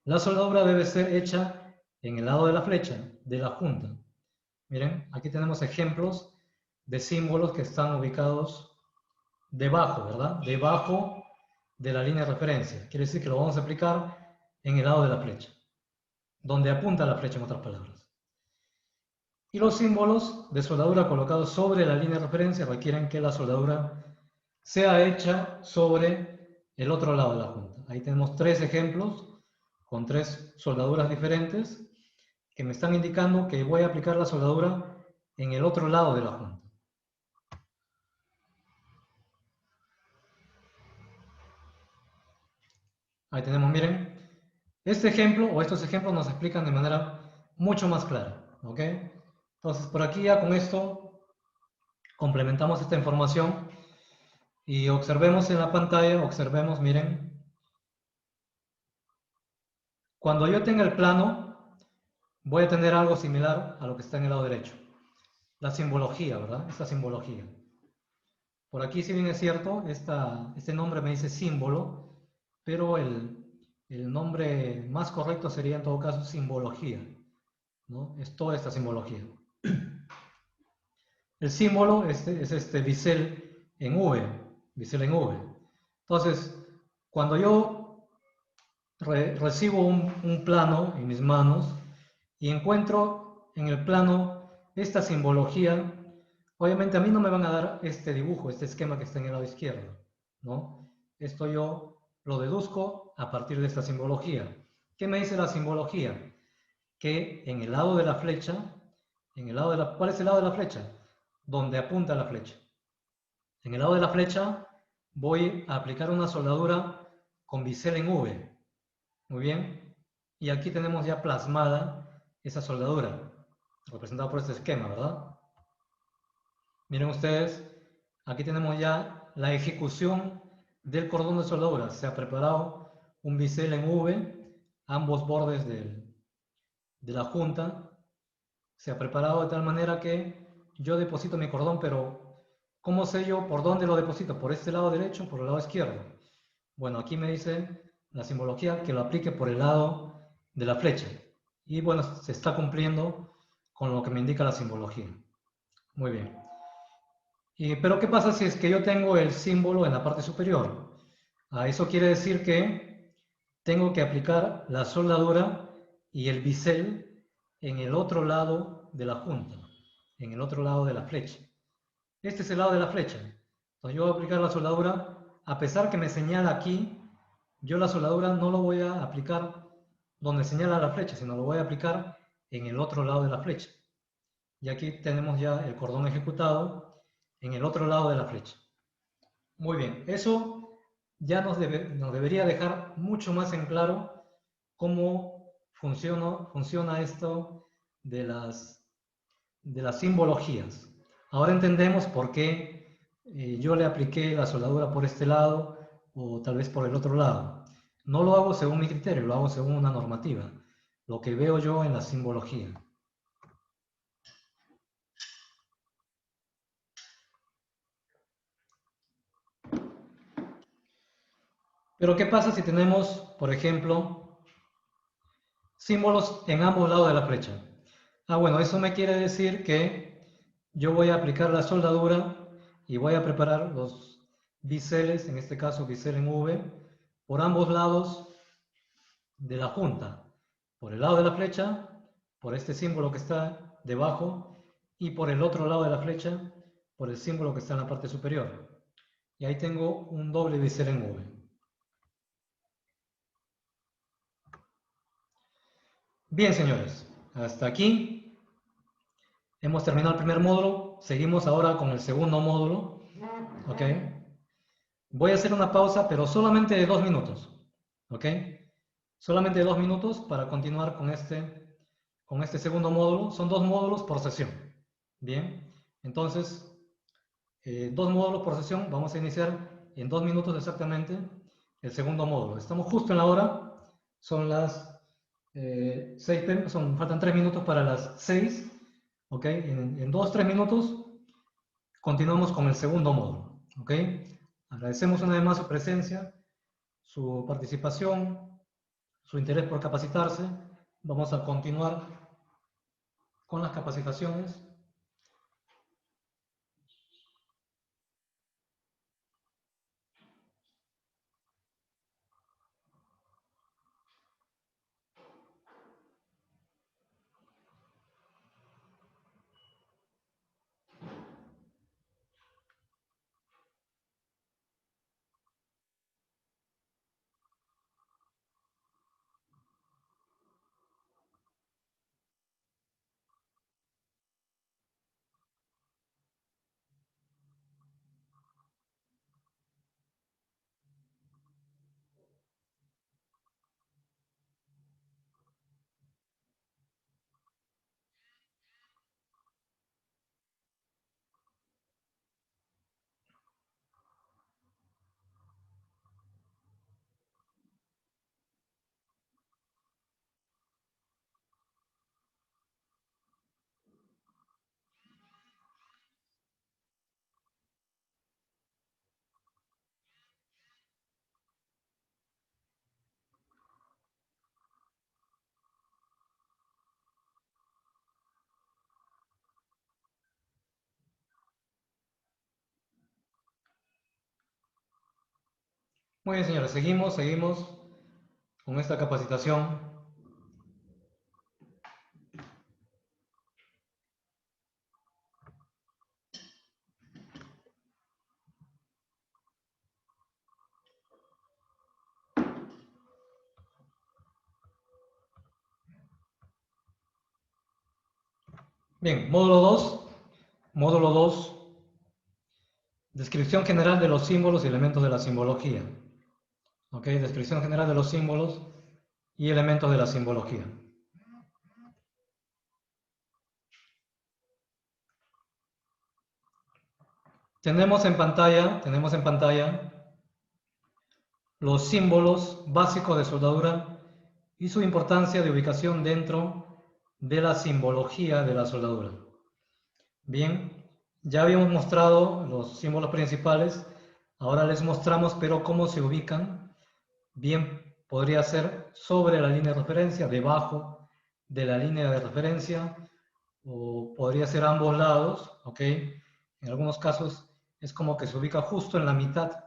la soldadura debe ser hecha en el lado de la flecha, de la junta. Miren, aquí tenemos ejemplos de símbolos que están ubicados debajo, ¿verdad? Debajo de la línea de referencia. Quiere decir que lo vamos a aplicar en el lado de la flecha, donde apunta la flecha, en otras palabras. Y los símbolos de soldadura colocados sobre la línea de referencia requieren que la soldadura sea hecha sobre el otro lado de la junta. Ahí tenemos 3 ejemplos con 3 soldaduras diferentes que me están indicando que voy a aplicar la soldadura en el otro lado de la junta. Ahí tenemos, miren, este ejemplo o estos ejemplos nos explican de manera mucho más clara, ¿ok? Entonces, por aquí ya con esto complementamos esta información y observemos en la pantalla, observemos, miren, cuando yo tenga el plano, voy a tener algo similar a lo que está en el lado derecho. La simbología, ¿verdad? Esta simbología. Por aquí, si bien es cierto, este nombre me dice símbolo, pero el nombre más correcto sería en todo caso simbología, ¿no? Es toda esta simbología. El símbolo es este bisel en V, bisel en V. Entonces, cuando yo recibo un plano en mis manos y encuentro en el plano esta simbología, obviamente a mí no me van a dar este dibujo, este esquema que está en el lado izquierdo, ¿no? Esto yo lo deduzco a partir de esta simbología. ¿Qué me dice la simbología? Que en el lado de la flecha, ¿cuál es el lado de la flecha? Donde apunta la flecha. En el lado de la flecha voy a aplicar una soldadura con bisel en V. Muy bien. Y aquí tenemos ya plasmada esa soldadura, representada por este esquema, ¿verdad? Miren ustedes, aquí tenemos ya la ejecución del cordón de soldadura. Se ha preparado un bisel en V, ambos bordes de la junta. Se ha preparado de tal manera que yo deposito mi cordón, pero ¿cómo sé yo por dónde lo deposito? ¿Por este lado derecho o por el lado izquierdo? Bueno, aquí me dice la simbología que lo aplique por el lado de la flecha. Y bueno, se está cumpliendo con lo que me indica la simbología. Muy bien. Pero ¿qué pasa si es que yo tengo el símbolo en la parte superior? Eso quiere decir que tengo que aplicar la soldadura y el bisel en el otro lado de la junta, en el otro lado de la flecha. Este es el lado de la flecha. Entonces yo voy a aplicar la soldadura, a pesar que me señala aquí, yo la soldadura no lo voy a aplicar donde señala la flecha, sino lo voy a aplicar en el otro lado de la flecha. Y aquí tenemos ya el cordón ejecutado en el otro lado de la flecha. Muy bien, eso ya nos debería dejar mucho más en claro cómo funciona esto de las simbologías. Ahora entendemos por qué yo le apliqué la soldadura por este lado o tal vez por el otro lado. No lo hago según mi criterio, lo hago según una normativa, lo que veo yo en la simbología. Pero ¿qué pasa si tenemos, por ejemplo, símbolos en ambos lados de la flecha? Bueno, eso me quiere decir que yo voy a aplicar la soldadura y voy a preparar los biseles, en este caso bisel en V, por ambos lados de la junta, por el lado de la flecha, por este símbolo que está debajo, y por el otro lado de la flecha, por el símbolo que está en la parte superior. Y ahí tengo un doble bisel en V. Bien, señores, hasta aquí hemos terminado el primer módulo. Seguimos ahora con el segundo módulo. ¿Ok? Voy a hacer una pausa, pero solamente de 2 minutos. ¿Ok? Solamente de 2 minutos para continuar con este segundo módulo. Son 2 módulos por sesión. Bien, entonces, 2 módulos por sesión. Vamos a iniciar en 2 minutos exactamente el segundo módulo. Estamos justo en la hora. Son las 6, faltan 3 minutos para las 6. ¿Ok? En 2, 3 minutos continuamos con el segundo módulo. ¿Ok? Agradecemos una vez más su presencia, su participación, su interés por capacitarse. Vamos a continuar con las capacitaciones. Muy bien, señores, seguimos con esta capacitación. Bien, módulo 2. Módulo 2. Descripción general de los símbolos y elementos de la simbología. ¿Ok? Descripción general de los símbolos y elementos de la simbología. Tenemos en pantalla los símbolos básicos de soldadura y su importancia de ubicación dentro de la simbología de la soldadura. Bien, ya habíamos mostrado los símbolos principales, ahora les mostramos pero cómo se ubican. Bien, podría ser sobre la línea de referencia, debajo de la línea de referencia, o podría ser a ambos lados, ¿ok? En algunos casos es como que se ubica justo en la mitad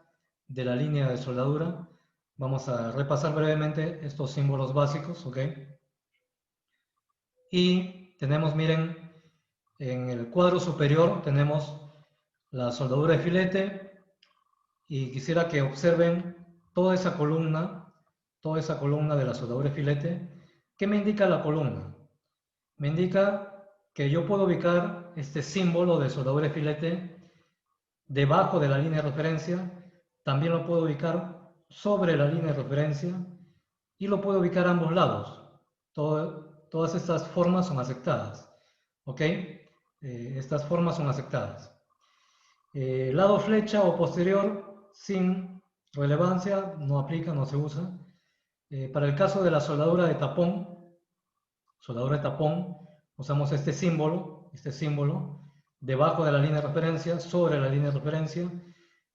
de la línea de soldadura. Vamos a repasar brevemente estos símbolos básicos, ¿ok? Y tenemos, miren, en el cuadro superior tenemos la soldadura de filete y quisiera que observen toda esa columna de la soldadura de filete. ¿Qué me indica la columna? Me indica que yo puedo ubicar este símbolo de soldadura de filete debajo de la línea de referencia, también lo puedo ubicar sobre la línea de referencia y lo puedo ubicar a ambos lados. Todas estas formas son aceptadas. ¿Ok? Estas formas son aceptadas. Lado flecha o posterior sin relevancia, no aplica, no se usa. Para el caso de la soldadura de tapón, usamos este símbolo, debajo de la línea de referencia, sobre la línea de referencia,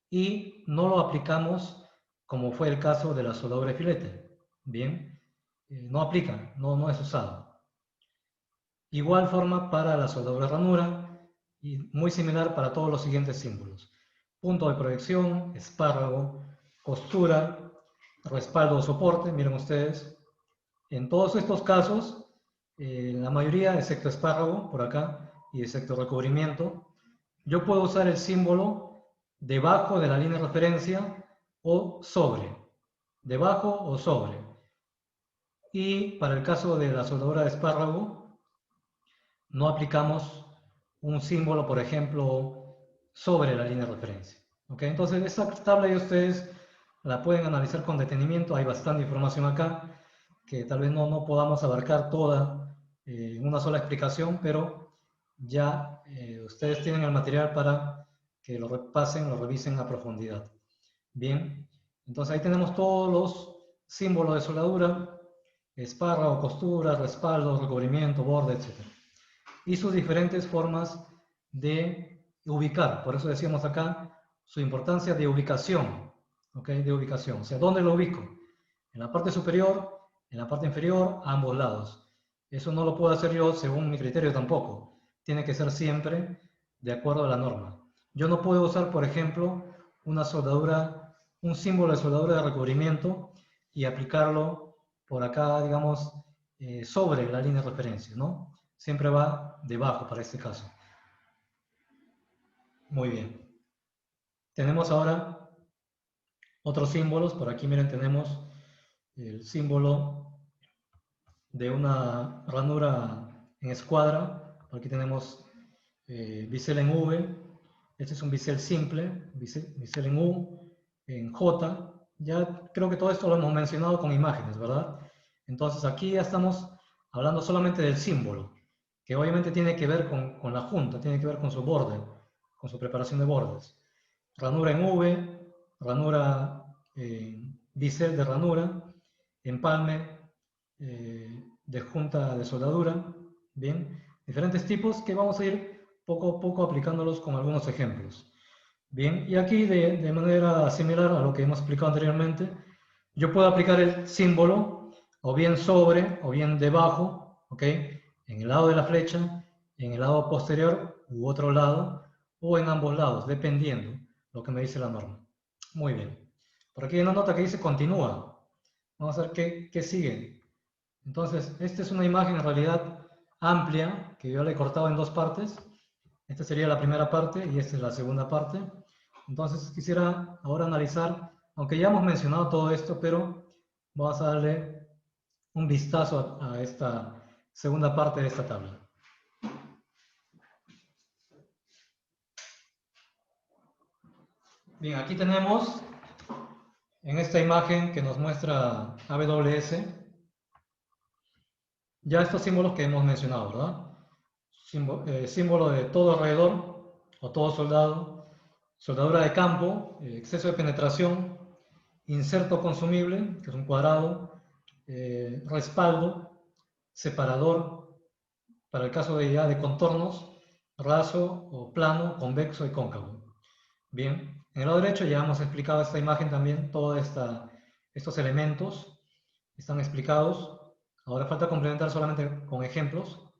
y no lo aplicamos como fue el caso de la soldadura de filete. Bien, no aplica, no es usado. Igual forma para la soldadura de ranura y muy similar para todos los siguientes símbolos. Punto de proyección, espárrago, costura, respaldo o soporte, miren ustedes. En todos estos casos, la mayoría, excepto espárrago, por acá, y excepto recubrimiento, yo puedo usar el símbolo debajo de la línea de referencia o sobre, debajo o sobre. Y para el caso de la soldadura de espárrago, no aplicamos un símbolo, por ejemplo, sobre la línea de referencia. ¿Ok? Entonces, esta tabla ya ustedes la pueden analizar con detenimiento. Hay bastante información acá que tal vez no podamos abarcar toda en una sola explicación, pero ya ustedes tienen el material para que lo repasen, lo revisen a profundidad. Bien, entonces ahí tenemos todos los símbolos de soldadura, espárrago, costura, respaldo, recubrimiento, borde, etc. Y sus diferentes formas de ubicar. Por eso decíamos acá su importancia de ubicación, ¿ok? De ubicación. O sea, ¿dónde lo ubico? En la parte superior, en la parte inferior, a ambos lados. Eso no lo puedo hacer yo según mi criterio tampoco. Tiene que ser siempre de acuerdo a la norma. Yo no puedo usar, por ejemplo, una soldadura, un símbolo de soldadura de recubrimiento y aplicarlo por acá, digamos, sobre la línea de referencia, ¿no? Siempre va debajo para este caso. Muy bien. Tenemos ahora otros símbolos. Por aquí, miren, tenemos el símbolo de una ranura en escuadra. Aquí tenemos bisel en V. Este es un bisel simple, bisel en U, en J. Ya creo que todo esto lo hemos mencionado con imágenes, ¿verdad? Entonces aquí ya estamos hablando solamente del símbolo, que obviamente tiene que ver con la junta, tiene que ver con su borde, con su preparación de bordes. Ranura en V, ranura, bisel de ranura, empalme de junta de soldadura, bien, diferentes tipos que vamos a ir poco a poco aplicándolos con algunos ejemplos. Bien, y aquí de manera similar a lo que hemos explicado anteriormente, yo puedo aplicar el símbolo o bien sobre o bien debajo, ¿ok? En el lado de la flecha, en el lado posterior u otro lado, o en ambos lados, dependiendo lo que me dice la norma. Muy bien. Por aquí hay una nota que dice continúa. Vamos a ver qué sigue. Entonces, esta es una imagen en realidad amplia que yo le he cortado en dos partes. Esta sería la primera parte y esta es la segunda parte. Entonces, quisiera ahora analizar, aunque ya hemos mencionado todo esto, pero vamos a darle un vistazo a esta segunda parte de esta tabla. Bien, aquí tenemos en esta imagen que nos muestra AWS ya estos símbolos que hemos mencionado, ¿verdad? Símbolo de todo alrededor o todo soldado, soldadura de campo, exceso de penetración, inserto consumible, que es un cuadrado, respaldo, separador, para el caso de ya de contornos, raso o plano, convexo y cóncavo. Bien, en el lado derecho ya hemos explicado esta imagen también, todos estos elementos están explicados. Ahora falta complementar solamente con ejemplos.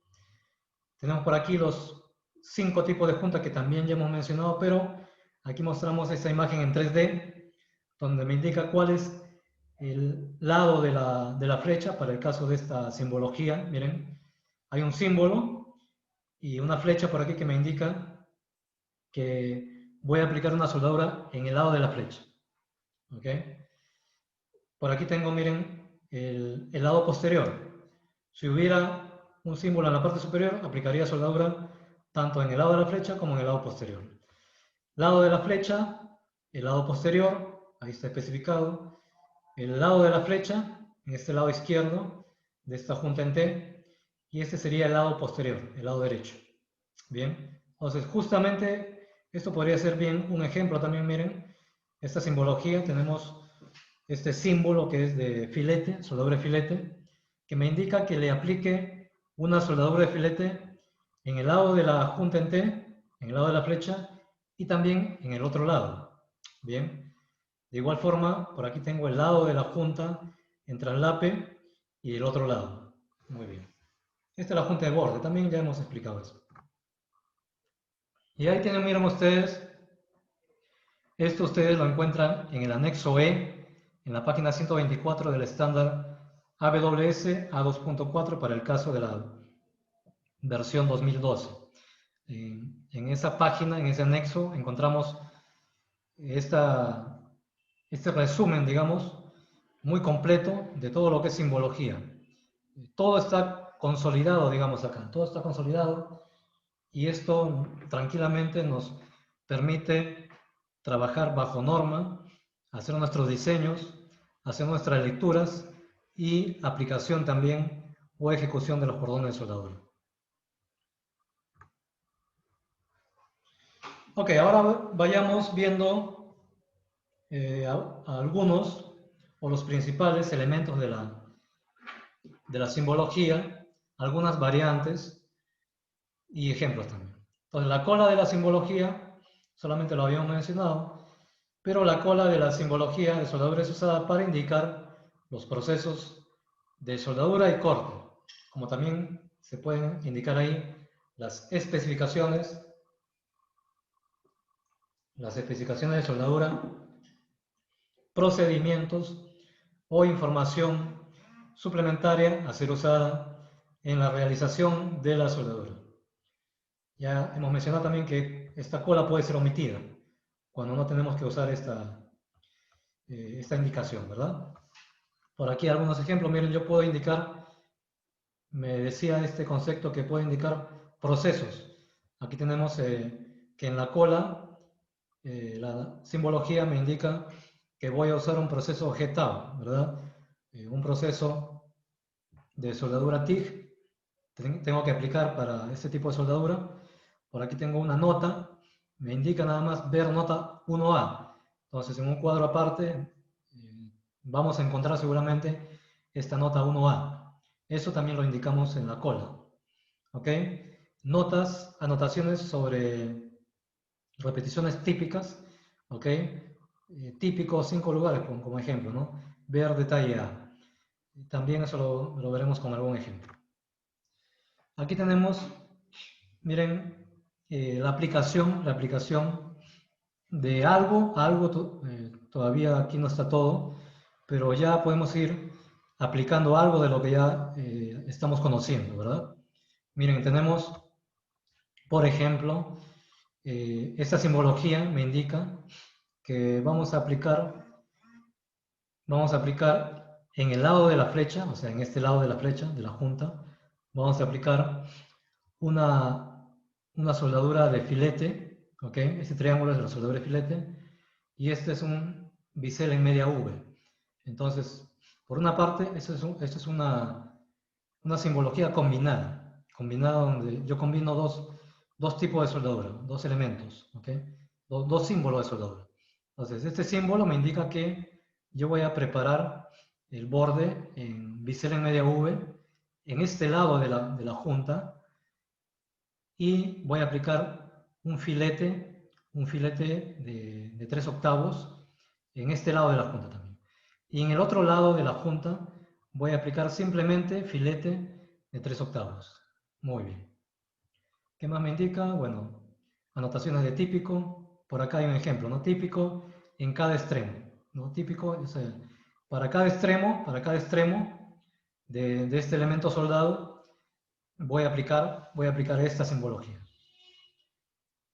Tenemos por aquí los 5 tipos de junta que también ya hemos mencionado, pero aquí mostramos esta imagen en 3D, donde me indica cuál es el lado de la flecha para el caso de esta simbología. Miren, hay un símbolo y una flecha por aquí que me indica que voy a aplicar una soldadura en el lado de la flecha. ¿Ok? Por aquí tengo, miren, el lado posterior. Si hubiera un símbolo en la parte superior, aplicaría soldadura tanto en el lado de la flecha como en el lado posterior. Lado de la flecha, el lado posterior, ahí está especificado. El lado de la flecha, en este lado izquierdo de esta junta en T, y este sería el lado posterior, el lado derecho. Bien, entonces justamente esto podría ser bien un ejemplo también, miren, esta simbología, tenemos este símbolo que es de filete, soldadura de filete, que me indica que le aplique una soldadura de filete en el lado de la junta en T, en el lado de la flecha, y también en el otro lado. Bien, de igual forma, por aquí tengo el lado de la junta en traslape y el otro lado. Muy bien. Esta es la junta de borde, también ya hemos explicado eso. Y ahí tienen, miren ustedes, esto ustedes lo encuentran en el anexo E, en la página 124 del estándar AWS A2.4 para el caso de la versión 2012. En esa página, en ese anexo, encontramos este resumen, digamos, muy completo de todo lo que es simbología. Todo está consolidado, digamos acá, todo está consolidado y esto tranquilamente nos permite trabajar bajo norma, hacer nuestros diseños, hacer nuestras lecturas y aplicación también o ejecución de los cordones de soldadura. Ok, ahora vayamos viendo a algunos o los principales elementos de la simbología, algunas variantes y ejemplos también. Entonces, la cola de la simbología, solamente lo habíamos mencionado, pero la cola de la simbología de soldadura es usada para indicar los procesos de soldadura y corte, como también se pueden indicar ahí las especificaciones de soldadura, procedimientos o información suplementaria a ser usada en la realización de la soldadura. Ya hemos mencionado también que esta cola puede ser omitida cuando no tenemos que usar esta indicación, ¿verdad? Por aquí algunos ejemplos, miren, yo puedo indicar, me decía este concepto que puede indicar procesos. Aquí tenemos que en la cola, la simbología me indica que voy a usar un proceso GTAW, ¿verdad? Un proceso de soldadura TIG, tengo que aplicar para este tipo de soldadura. Por aquí tengo una nota, me indica nada más ver nota 1A. Entonces en un cuadro aparte vamos a encontrar seguramente esta nota 1A. Eso también lo indicamos en la cola. ¿Ok? Notas, anotaciones sobre repeticiones típicas. ¿Ok? Típico 5 lugares como ejemplo, ¿no? Ver detalle A. También eso lo veremos con algún ejemplo. Aquí tenemos, miren, la aplicación de algo a algo, todavía aquí no está todo, pero ya podemos ir aplicando algo de lo que ya estamos conociendo, ¿verdad? Miren, tenemos, por ejemplo, esta simbología me indica que vamos a aplicar en el lado de la flecha, o sea, en este lado de la flecha, de la junta, vamos a aplicar una soldadura de filete, ¿ok? Este triángulo es la soldadura de filete, y este es un bisel en media V. Entonces, por una parte, esto es una simbología combinada donde yo combino dos tipos de soldadura, dos elementos, ¿ok? Dos símbolos de soldadura. Entonces, este símbolo me indica que yo voy a preparar el borde en bisel en media V en este lado de la junta y voy a aplicar un filete de 3 octavos en este lado de la junta también. Y en el otro lado de la junta voy a aplicar simplemente filete de 3 octavos. Muy bien. ¿Qué más me indica? Bueno, anotaciones de típico. Por acá hay un ejemplo, ¿no? Típico en cada extremo, ¿no? Típico, o sea, para cada extremo de este elemento soldado, voy a aplicar esta simbología.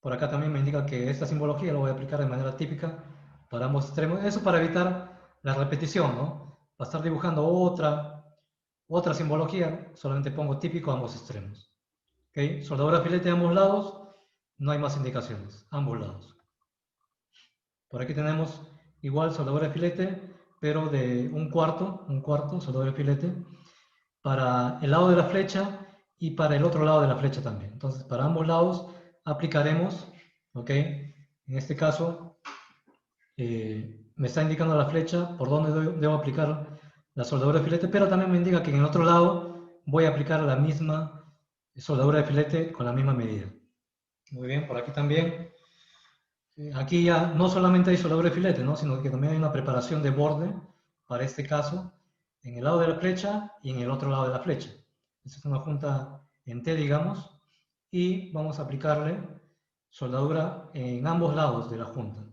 Por acá también me indica que esta simbología lo voy a aplicar de manera típica para ambos extremos. Eso para evitar la repetición, ¿no? Para estar dibujando otra simbología, solamente pongo típico a ambos extremos. ¿Okay? Soldadura filete de ambos lados, no hay más indicaciones, ambos lados. Por aquí tenemos igual soldadura de filete, pero de un cuarto, soldadura de filete, para el lado de la flecha y para el otro lado de la flecha también. Entonces, para ambos lados aplicaremos, ¿ok? En este caso, me está indicando la flecha por dónde debo aplicar la soldadura de filete, pero también me indica que en el otro lado voy a aplicar la misma soldadura de filete con la misma medida. Muy bien, por aquí también. Aquí ya no solamente hay soldadura de filete, ¿no? Sino que también hay una preparación de borde, para este caso, en el lado de la flecha y en el otro lado de la flecha. Esta es una junta en T, digamos, y vamos a aplicarle soldadura en ambos lados de la junta.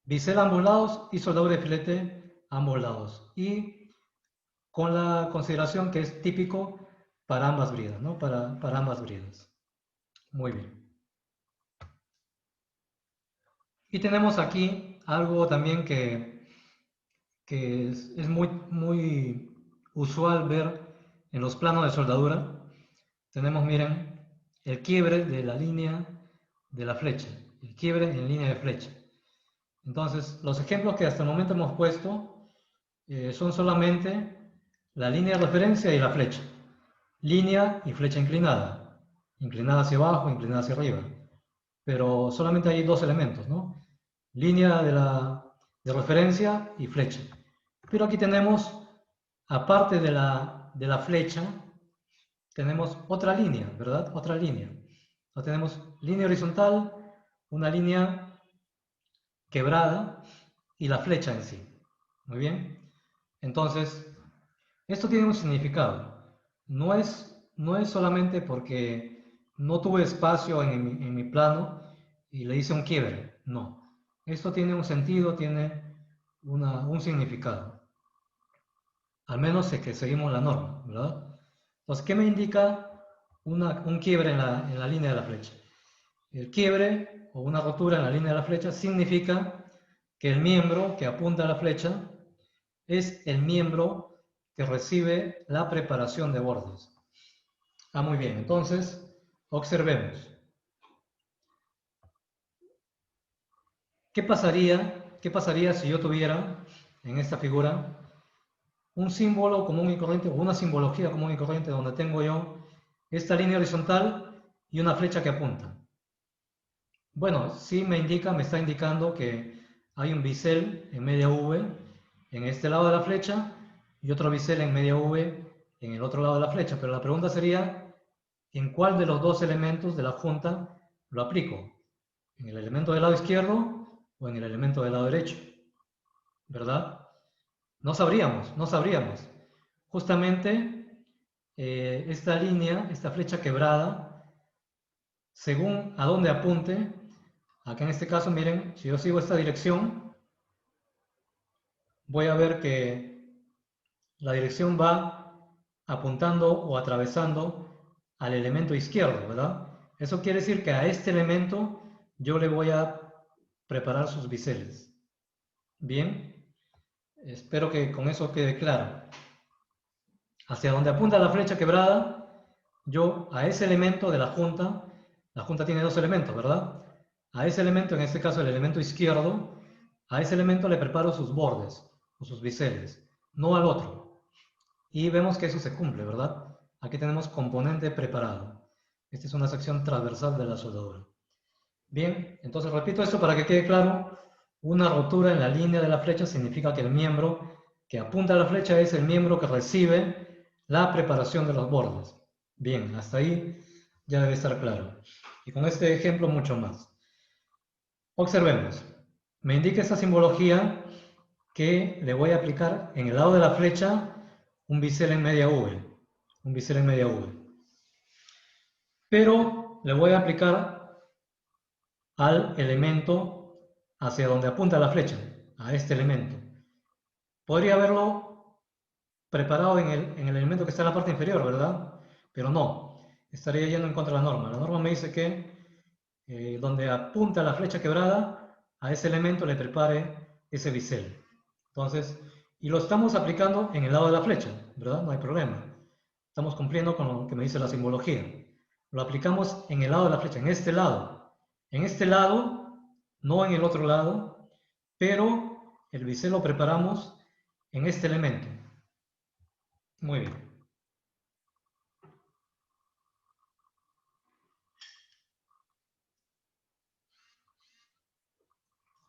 Bisel a ambos lados y soldadura de filete a ambos lados. Y con la consideración que es típico para ambas bridas, ¿no? Para ambas bridas. Muy bien. Y tenemos aquí algo también que es muy usual ver en los planos de soldadura. Tenemos, miren, el quiebre de la línea de la flecha, el quiebre en línea de flecha. Entonces, los ejemplos que hasta el momento hemos puesto son solamente la línea de referencia y la flecha. Línea y flecha inclinada. Inclinada hacia abajo, inclinada hacia arriba. Pero solamente hay dos elementos, ¿no? Línea de referencia y flecha. Pero aquí tenemos, aparte de la flecha, tenemos otra línea, ¿verdad? Otra línea. Entonces tenemos línea horizontal, una línea quebrada y la flecha en sí. Muy bien. Entonces, esto tiene un significado. No es solamente porque no tuve espacio en mi plano y le hice un quiebre. No. Esto tiene un sentido, tiene un significado. Al menos es que seguimos la norma, ¿verdad? Entonces, ¿qué me indica un quiebre en la línea de la flecha? El quiebre o una rotura en la línea de la flecha significa que el miembro que apunta a la flecha es el miembro que recibe la preparación de bordes. Ah, muy bien. Entonces, observemos. ¿Qué pasaría si yo tuviera en esta figura un símbolo común y corriente o una simbología común y corriente donde tengo yo esta línea horizontal y una flecha que apunta? Bueno, sí me está indicando que hay un bisel en media V en este lado de la flecha y otro bisel en media V en el otro lado de la flecha, pero la pregunta sería, ¿en cuál de los dos elementos de la junta lo aplico? ¿En el elemento del lado izquierdo o en el elemento del lado derecho? ¿Verdad? No sabríamos. Justamente esta línea, esta flecha quebrada, según a dónde apunte, acá en este caso, miren, si yo sigo esta dirección, voy a ver que la dirección va apuntando o atravesando al elemento izquierdo, ¿verdad? Eso quiere decir que a este elemento yo le voy a preparar sus biseles. Bien, espero que con eso quede claro. Hacia donde apunta la flecha quebrada, yo a ese elemento de la junta tiene dos elementos, ¿verdad? A ese elemento, en este caso el elemento izquierdo, a ese elemento le preparo sus bordes o sus biseles, no al otro. Y vemos que eso se cumple, ¿verdad? Aquí tenemos componente preparado. Esta es una sección transversal de la soldadura. Bien, entonces repito esto para que quede claro. Una rotura en la línea de la flecha significa que el miembro que apunta a la flecha es el miembro que recibe la preparación de los bordes. Bien, hasta ahí ya debe estar claro. Y con este ejemplo mucho más. Observemos. Me indica esta simbología que le voy a aplicar en el lado de la flecha un bisel en media V. Un bisel en media V. Pero le voy a aplicar al elemento hacia donde apunta la flecha, a este elemento. Podría haberlo preparado en el elemento que está en la parte inferior, ¿verdad? Pero no, estaría yendo en contra de la norma. La norma me dice que donde apunta la flecha quebrada, a ese elemento le prepare ese bisel. Entonces, y lo estamos aplicando en el lado de la flecha, ¿verdad? No hay problema. Estamos cumpliendo con lo que me dice la simbología. Lo aplicamos en el lado de la flecha, en este lado. En este lado, no en el otro lado, pero el bisel lo preparamos en este elemento. Muy bien.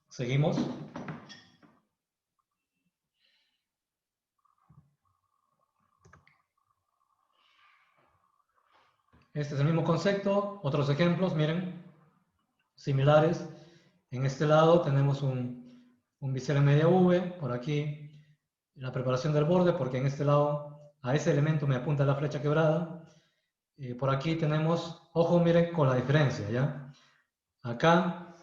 Seguimos. Este es el mismo concepto. Otros ejemplos, miren, similares. En este lado tenemos un bisel en media V. Por aquí la preparación del borde, porque en este lado a ese elemento me apunta la flecha quebrada. Por aquí tenemos, ojo, miren con la diferencia, ¿ya? Acá,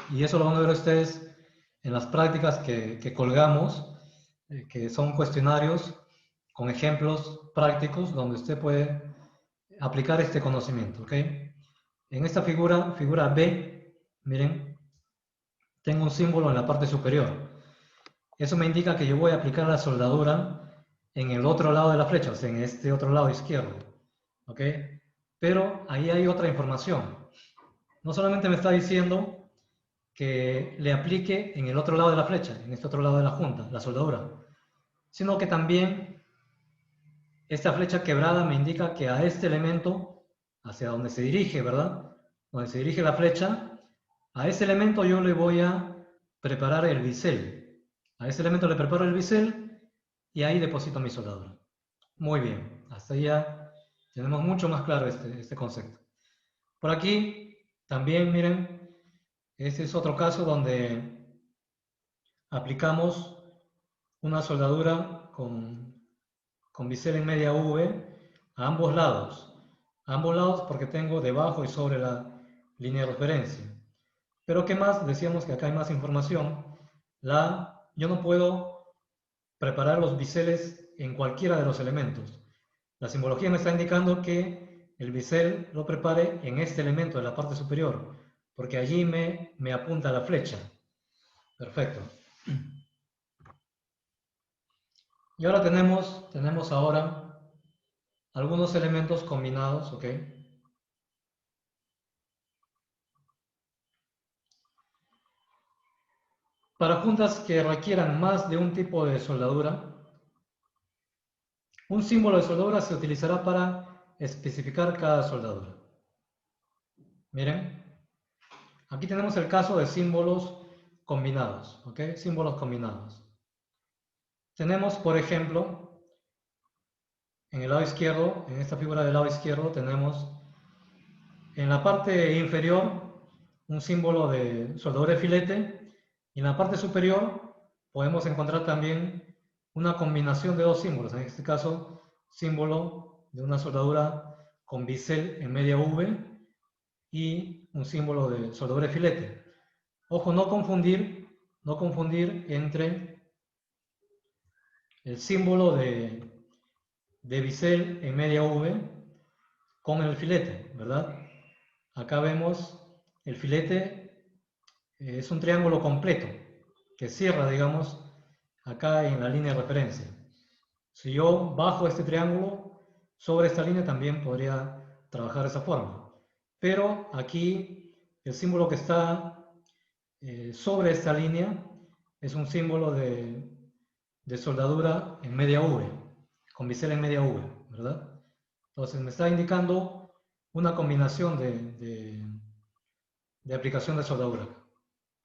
y eso lo van a ver ustedes en las prácticas que colgamos, que son cuestionarios con ejemplos prácticos donde usted puede aplicar este conocimiento, ¿ok? En esta figura B, miren, tengo un símbolo en la parte superior. Eso me indica que yo voy a aplicar la soldadura en el otro lado de la flecha, o sea, en este otro lado izquierdo, ¿ok? Pero ahí hay otra información. No solamente me está diciendo que le aplique en el otro lado de la flecha, en este otro lado de la junta, la soldadura, sino que también esta flecha quebrada me indica que a este elemento, hacia donde se dirige, ¿verdad? Donde se dirige la flecha, a ese elemento yo le voy a preparar el bisel. A ese elemento le preparo el bisel y ahí deposito mi soldadura. Muy bien, hasta ahí ya tenemos mucho más claro este concepto. Por aquí también, miren, este es otro caso donde aplicamos una soldadura con bisel en media V a ambos lados. A ambos lados porque tengo debajo y sobre la línea de referencia. Pero ¿qué más? Decíamos que acá hay más información. Yo no puedo preparar los biseles en cualquiera de los elementos. La simbología me está indicando que el bisel lo prepare en este elemento de la parte superior, porque allí me apunta la flecha. Perfecto. Y ahora tenemos ahora algunos elementos combinados, ¿ok? Para juntas que requieran más de un tipo de soldadura, un símbolo de soldadura se utilizará para especificar cada soldadura. Miren, aquí tenemos el caso de símbolos combinados, ¿ok? Símbolos combinados. Tenemos, por ejemplo, en el lado izquierdo, en esta figura del lado izquierdo, tenemos en la parte inferior un símbolo de soldadura de filete y en la parte superior podemos encontrar también una combinación de dos símbolos, en este caso símbolo de una soldadura con bisel en media V y un símbolo de soldadura de filete. Ojo, no confundir entre el símbolo de bisel en media V con el filete, ¿verdad? Acá vemos el filete, es un triángulo completo que cierra, digamos, acá en la línea de referencia. Si yo bajo este triángulo, sobre esta línea también podría trabajar de esa forma. Pero aquí el símbolo que está sobre esta línea es un símbolo de soldadura en media V, con bisel en media V, ¿verdad? Entonces me está indicando una combinación de aplicación de soldadura.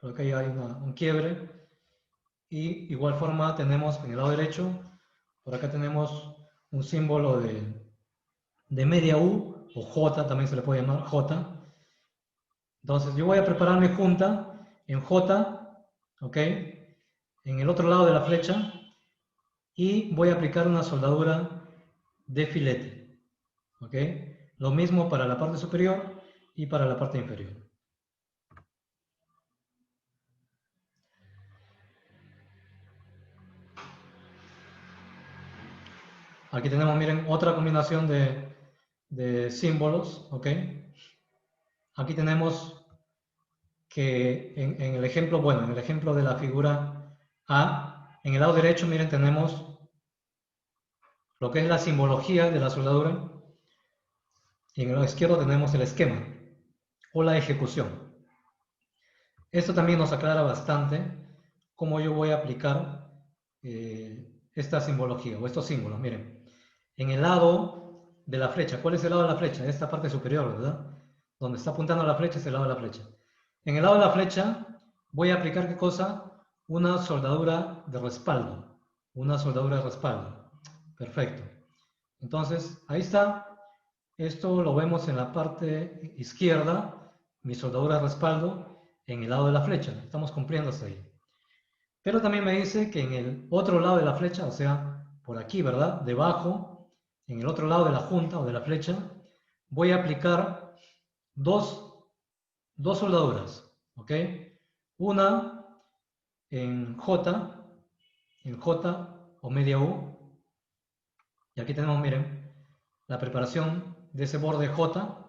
Por acá hay un quiebre y igual forma tenemos en el lado derecho, por acá tenemos un símbolo de media U o J, también se le puede llamar J. Entonces yo voy a preparar mi junta en J, ¿ok? En el otro lado de la flecha y voy a aplicar una soldadura de filete, ¿ok? Lo mismo para la parte superior y para la parte inferior. Aquí tenemos, miren, otra combinación de símbolos, ¿ok? Aquí tenemos que en el ejemplo, bueno, en el ejemplo de la figura A, en el lado derecho, miren, tenemos lo que es la simbología de la soldadura y en el lado izquierdo tenemos el esquema o la ejecución. Esto también nos aclara bastante cómo yo voy a aplicar esta simbología o estos símbolos. Miren, en el lado de la flecha, ¿cuál es el lado de la flecha? Esta parte superior, ¿verdad? Donde está apuntando la flecha es el lado de la flecha. En el lado de la flecha voy a aplicar, ¿qué cosa? Una soldadura de respaldo. Una soldadura de respaldo. Perfecto. Entonces, ahí está. Esto lo vemos en la parte izquierda, mi soldadura de respaldo, en el lado de la flecha. Estamos cumpliendo hasta ahí. Pero también me dice que en el otro lado de la flecha, o sea, por aquí, ¿verdad? Debajo, en el otro lado de la junta o de la flecha, voy a aplicar dos soldaduras, ¿ok? Una en J o media U. Y aquí tenemos, miren, la preparación de ese borde J.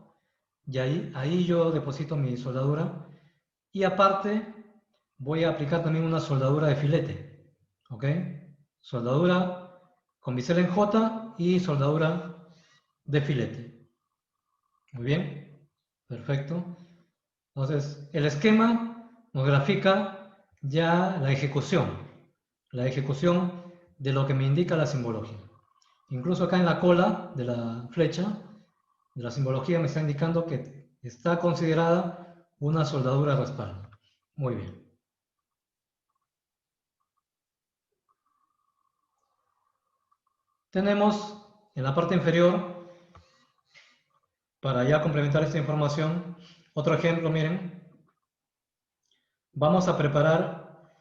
Y ahí yo deposito mi soldadura. Y aparte voy a aplicar también una soldadura de filete, ¿ok? Soldadura con bisel en J y soldadura de filete. Muy bien, perfecto. Entonces, el esquema nos grafica ya la ejecución de lo que me indica la simbología. Incluso acá en la cola de la flecha, de la simbología, me está indicando que está considerada una soldadura de respaldo. Muy bien. Tenemos en la parte inferior, para ya complementar esta información, otro ejemplo, miren. Vamos a preparar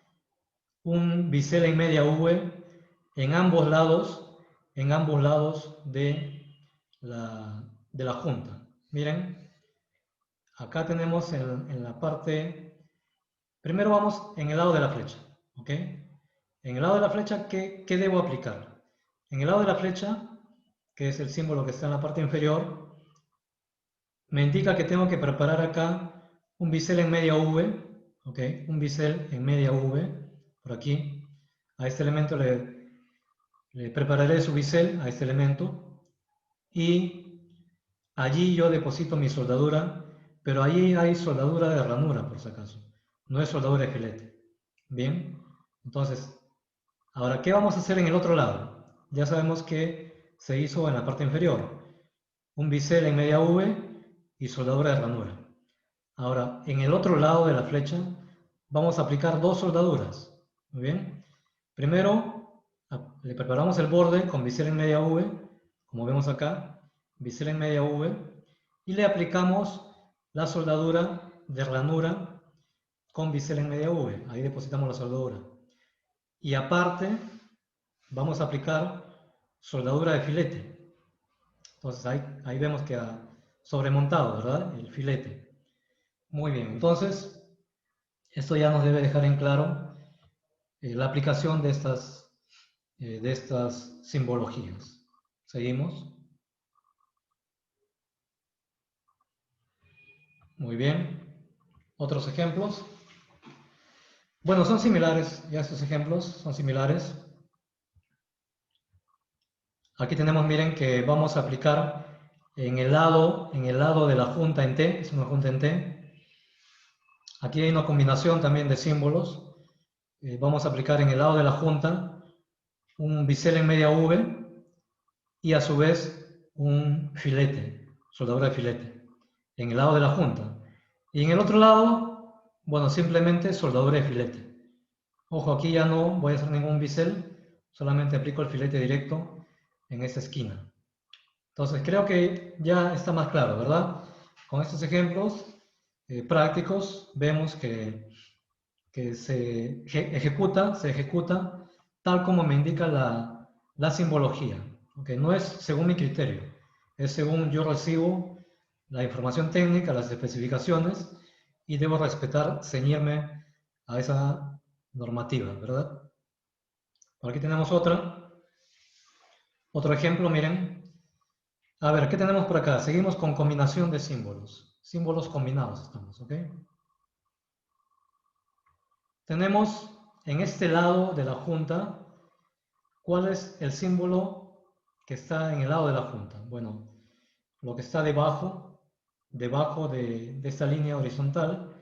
un bisel en media V en ambos lados de la junta. Miren, acá tenemos en la parte, primero vamos en el lado de la flecha, ¿ok? En el lado de la flecha, ¿qué debo aplicar? En el lado de la flecha, que es el símbolo que está en la parte inferior, me indica que tengo que preparar acá un bisel en media V, ¿ok? Un bisel en media V, por aquí. A este elemento le prepararé su bisel, a este elemento, y allí yo deposito mi soldadura, pero allí hay soldadura de ranura, por si acaso. No es soldadura de filete. Bien, entonces, ahora, ¿qué vamos a hacer en el otro lado? Ya sabemos que se hizo en la parte inferior. Un bisel en media V y soldadura de ranura. Ahora, en el otro lado de la flecha vamos a aplicar dos soldaduras. Muy bien. Primero, le preparamos el borde con bisel en media V, como vemos acá, bisel en media V, y le aplicamos la soldadura de ranura con bisel en media V. Ahí depositamos la soldadura. Y aparte, vamos a aplicar soldadura de filete. Entonces ahí vemos que ha sobremontado, ¿verdad? El filete. Muy bien, entonces esto ya nos debe dejar en claro la aplicación de estas simbologías. Seguimos. Muy bien. Otros ejemplos. Bueno, son similares, ya estos ejemplos son similares. Aquí tenemos, miren, que vamos a aplicar en el lado de la junta en T, es una junta en T, Aquí hay una combinación también de símbolos. Vamos a aplicar en el lado de la junta un bisel en media V y a su vez un filete, soldadura de filete, en el lado de la junta. Y en el otro lado, bueno, simplemente soldadura de filete. Ojo, aquí ya no voy a hacer ningún bisel, solamente aplico el filete directo en esta esquina. Entonces creo que ya está más claro, ¿verdad? Con estos ejemplos prácticos vemos que se ejecuta tal como me indica la simbología. ¿Okay? No es según mi criterio, es según yo recibo la información técnica, las especificaciones y debo respetar, ceñirme a esa normativa, ¿verdad? Por aquí tenemos otro ejemplo, miren. A ver, ¿qué tenemos por acá? Seguimos con combinación de símbolos. Símbolos combinados estamos, ¿ok? Tenemos en este lado de la junta, ¿cuál es el símbolo que está en el lado de la junta? Bueno, lo que está debajo de esta línea horizontal,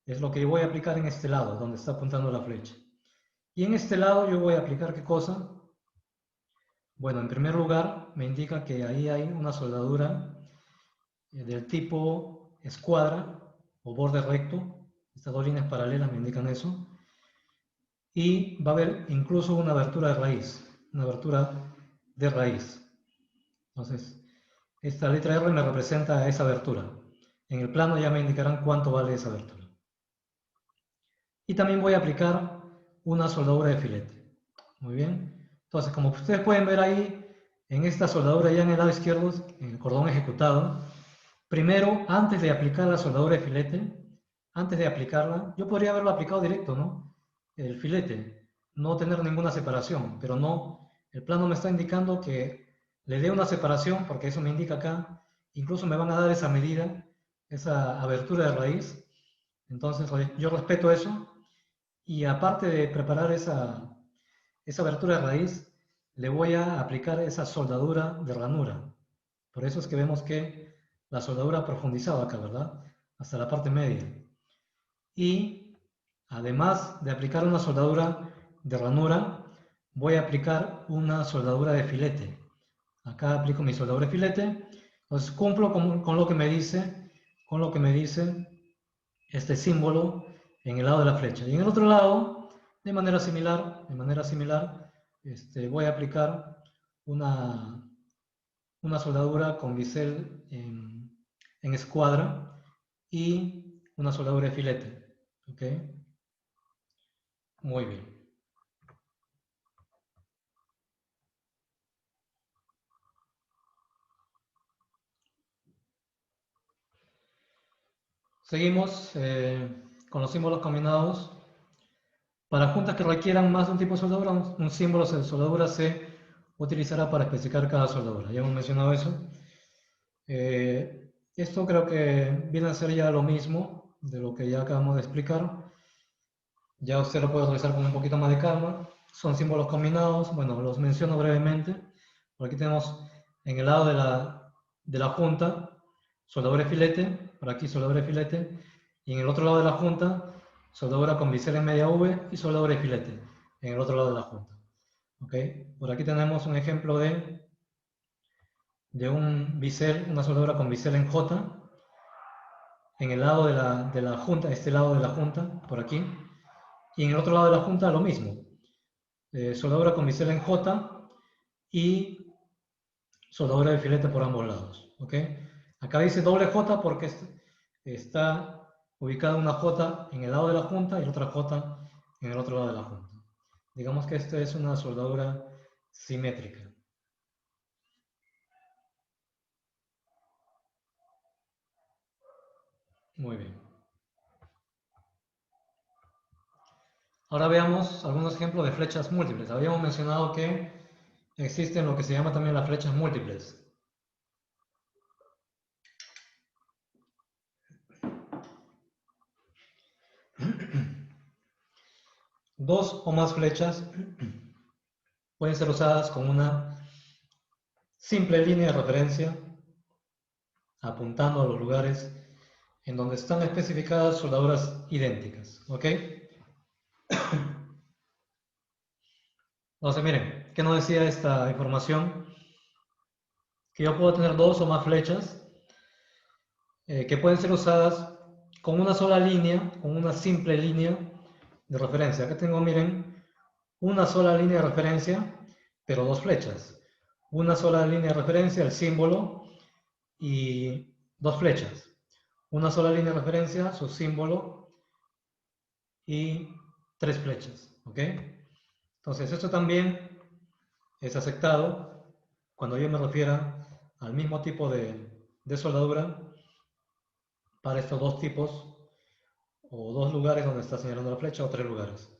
es lo que yo voy a aplicar en este lado, donde está apuntando la flecha. Y en este lado yo voy a aplicar ¿qué cosa? Bueno, en primer lugar me indica que ahí hay una soldadura del tipo escuadra o borde recto. Estas dos líneas paralelas me indican eso. Y va a haber incluso una abertura de raíz, una abertura de raíz. Entonces, esta letra R me representa esa abertura. En el plano ya me indicarán cuánto vale esa abertura. Y también voy a aplicar una soldadura de filete. Muy bien. Entonces, como ustedes pueden ver ahí, en esta soldadura ya en el lado izquierdo, en el cordón ejecutado, primero, antes de aplicar la soldadura de filete, antes de aplicarla, yo podría haberlo aplicado directo, ¿no? El filete, no tener ninguna separación, pero no, el plano me está indicando que le dé una separación, porque eso me indica acá, incluso me van a dar esa medida, esa abertura de raíz, entonces yo respeto eso, y aparte de preparar esa abertura de raíz, le voy a aplicar esa soldadura de ranura. Por eso es que vemos que la soldadura profundizada acá, ¿verdad? Hasta la parte media. Y además de aplicar una soldadura de ranura, voy a aplicar una soldadura de filete. Acá aplico mi soldadura de filete. Entonces cumplo con lo que me dice, este símbolo en el lado de la flecha. Y en el otro lado, de manera similar, voy a aplicar una, una soldadura con bisel en escuadra y una soldadura de filete. ¿Ok? Muy bien. Seguimos con los símbolos combinados. Para juntas que requieran más de un tipo de soldadura, un símbolo de soldadura se utilizará para especificar cada soldadura. Ya hemos mencionado eso. Esto creo que viene a ser ya lo mismo de lo que ya acabamos de explicar. Ya usted lo puede realizar con un poquito más de calma. Son símbolos combinados, bueno, los menciono brevemente. Por aquí tenemos en el lado de la junta, soldadura de filete, por aquí soldadura de filete, y en el otro lado de la junta, soldadura con bisel en media V y soldadura de filete, en el otro lado de la junta. ¿Okay? Por aquí tenemos un ejemplo de un bisel, una soldadura con bisel en J, en el lado de la junta, este lado de la junta, por aquí, y en el otro lado de la junta lo mismo, soldadura con bisel en J y soldadura de filete por ambos lados. ¿Ok? Acá dice doble J porque está ubicada una J en el lado de la junta y otra J en el otro lado de la junta. Digamos que esta es una soldadura simétrica. Muy bien. Ahora veamos algunos ejemplos de flechas múltiples. Habíamos mencionado que existen lo que se llama también las flechas múltiples. Dos o más flechas pueden ser usadas con una simple línea de referencia apuntando a los lugares en donde están especificadas soldaduras idénticas, ¿ok? Entonces, miren, ¿qué nos decía esta información? Que yo puedo tener dos o más flechas que pueden ser usadas con una sola línea, con una simple línea de referencia. Acá tengo, miren, una sola línea de referencia, pero dos flechas. Una sola línea de referencia, el símbolo, y dos flechas. Una sola línea de referencia, su símbolo, y tres flechas, ¿ok? Entonces, esto también es aceptado cuando yo me refiera al mismo tipo de soldadura para estos dos tipos o dos lugares donde está señalando la flecha o tres lugares.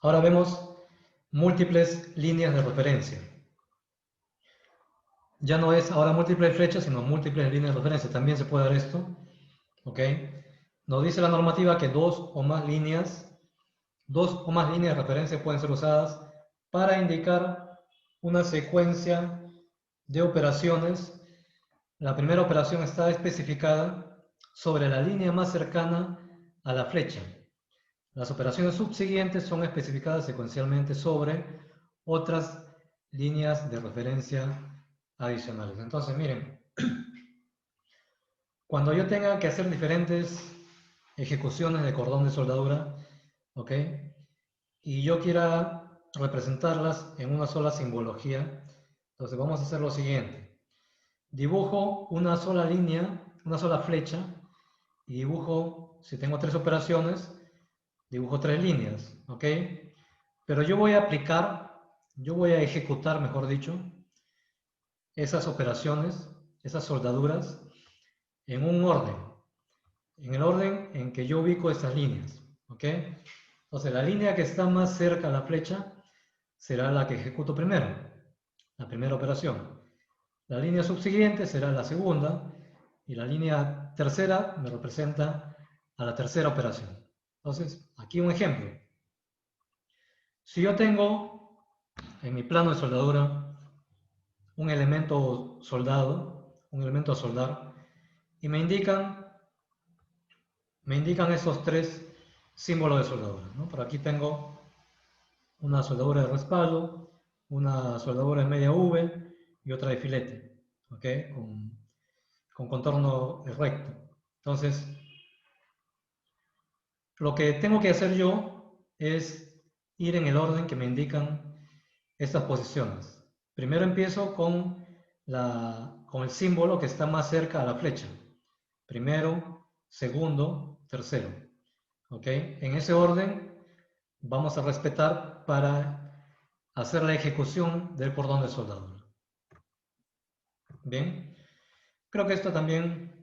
Ahora vemos múltiples líneas de referencia. Ya no es ahora múltiples flechas, sino múltiples líneas de referencia. También se puede dar esto, ¿ok? Nos dice la normativa que dos o más líneas de referencia pueden ser usadas para indicar una secuencia de operaciones. La primera operación está especificada sobre la línea más cercana a la flecha. Las operaciones subsiguientes son especificadas secuencialmente sobre otras líneas de referencia adicionales. Entonces, miren, cuando yo tenga que hacer diferentes ejecuciones de cordón de soldadura, ¿ok? Y yo quiera representarlas en una sola simbología, entonces vamos a hacer lo siguiente. Dibujo una sola línea, una sola flecha, y dibujo, si tengo tres operaciones, dibujo tres líneas, ¿ok? Pero yo voy a ejecutar, mejor dicho, esas operaciones, esas soldaduras, en un orden, en el orden en que yo ubico estas líneas, ¿ok? Entonces, la línea que está más cerca a la flecha será la que ejecuto primero, la primera operación. La línea subsiguiente será la segunda, y la línea tercera me representa a la tercera operación. Entonces, aquí un ejemplo. Si yo tengo en mi plano de soldadura un elemento soldado, un elemento a soldar, y me indican estos tres símbolos de soldadura, ¿no? Por aquí tengo una soldadura de respaldo, una soldadura de media V y otra de filete, ¿ok? Con contorno recto. Entonces, lo que tengo que hacer yo es ir en el orden que me indican estas posiciones. Primero empiezo con el símbolo que está más cerca a la flecha. Primero, segundo, tercero. ¿Ok? En ese orden vamos a respetar para hacer la ejecución del cordón de soldadura. Bien, creo que esto también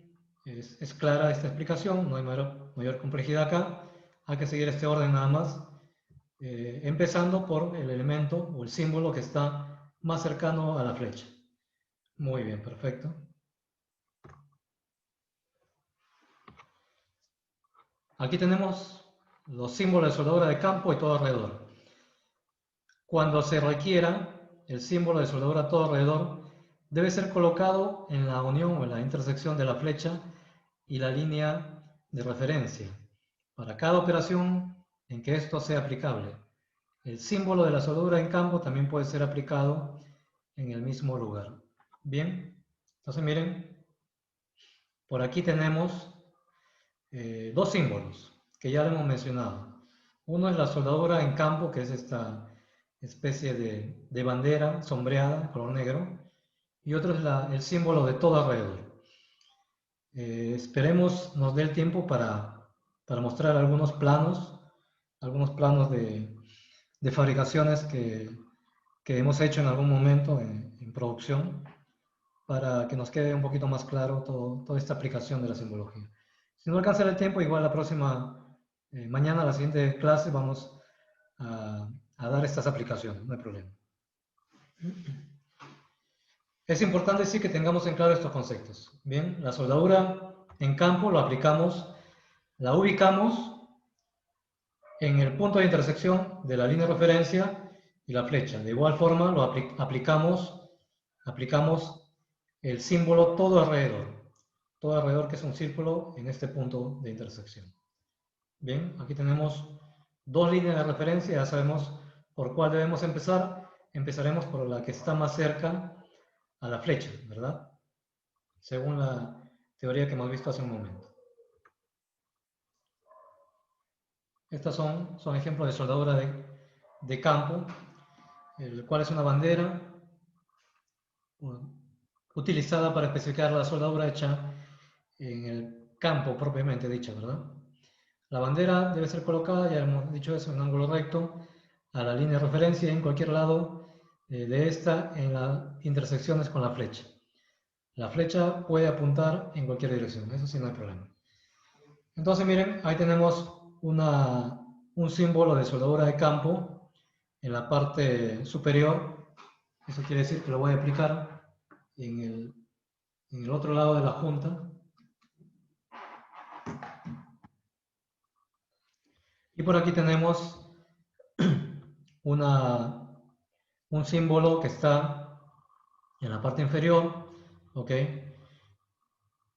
es clara esta explicación, no hay mayor complejidad acá. Hay que seguir este orden nada más, empezando por el elemento o el símbolo que está más cercano a la flecha. Muy bien, perfecto. Aquí tenemos los símbolos de soldadura de campo y todo alrededor. Cuando se requiera el símbolo de soldadura todo alrededor, debe ser colocado en la unión o en la intersección de la flecha y la línea de referencia para cada operación en que esto sea aplicable. El símbolo de la soldadura en campo también puede ser aplicado en el mismo lugar. Bien, entonces miren, por aquí tenemos dos símbolos que ya lo hemos mencionado. Uno es la soldadura en campo, que es esta especie de bandera sombreada, color negro, y otro es el símbolo de todo alrededor. Esperemos nos dé el tiempo para mostrar algunos planos de fabricaciones que hemos hecho en algún momento en producción, para que nos quede un poquito más claro toda esta aplicación de la simbología. Si no alcanza el tiempo, igual la próxima, mañana, la siguiente clase, vamos a dar estas aplicaciones, no hay problema. Es importante decir que tengamos en claro estos conceptos. Bien, la soldadura en campo la ubicamos en el punto de intersección de la línea de referencia y la flecha. De igual forma, aplicamos el símbolo todo alrededor. todo alrededor que es un círculo en este punto de intersección. Bien, aquí tenemos dos líneas de referencia, ya sabemos por cuál debemos empezar. Empezaremos por la que está más cerca a la flecha, ¿verdad? Según la teoría que hemos visto hace un momento. Estas son ejemplos de soldadura de campo, el cual es una bandera utilizada para especificar la soldadura hecha en el campo propiamente dicha, ¿verdad? La bandera debe ser colocada, ya hemos dicho eso, en ángulo recto a la línea de referencia en cualquier lado de esta en las intersecciones con la flecha. La flecha puede apuntar en cualquier dirección, eso sí no hay problema. Entonces miren, ahí tenemos un símbolo de soldadura de campo en la parte superior. Eso quiere decir que lo voy a aplicar en el otro lado de la junta. Y por aquí tenemos un símbolo que está en la parte inferior, ¿ok?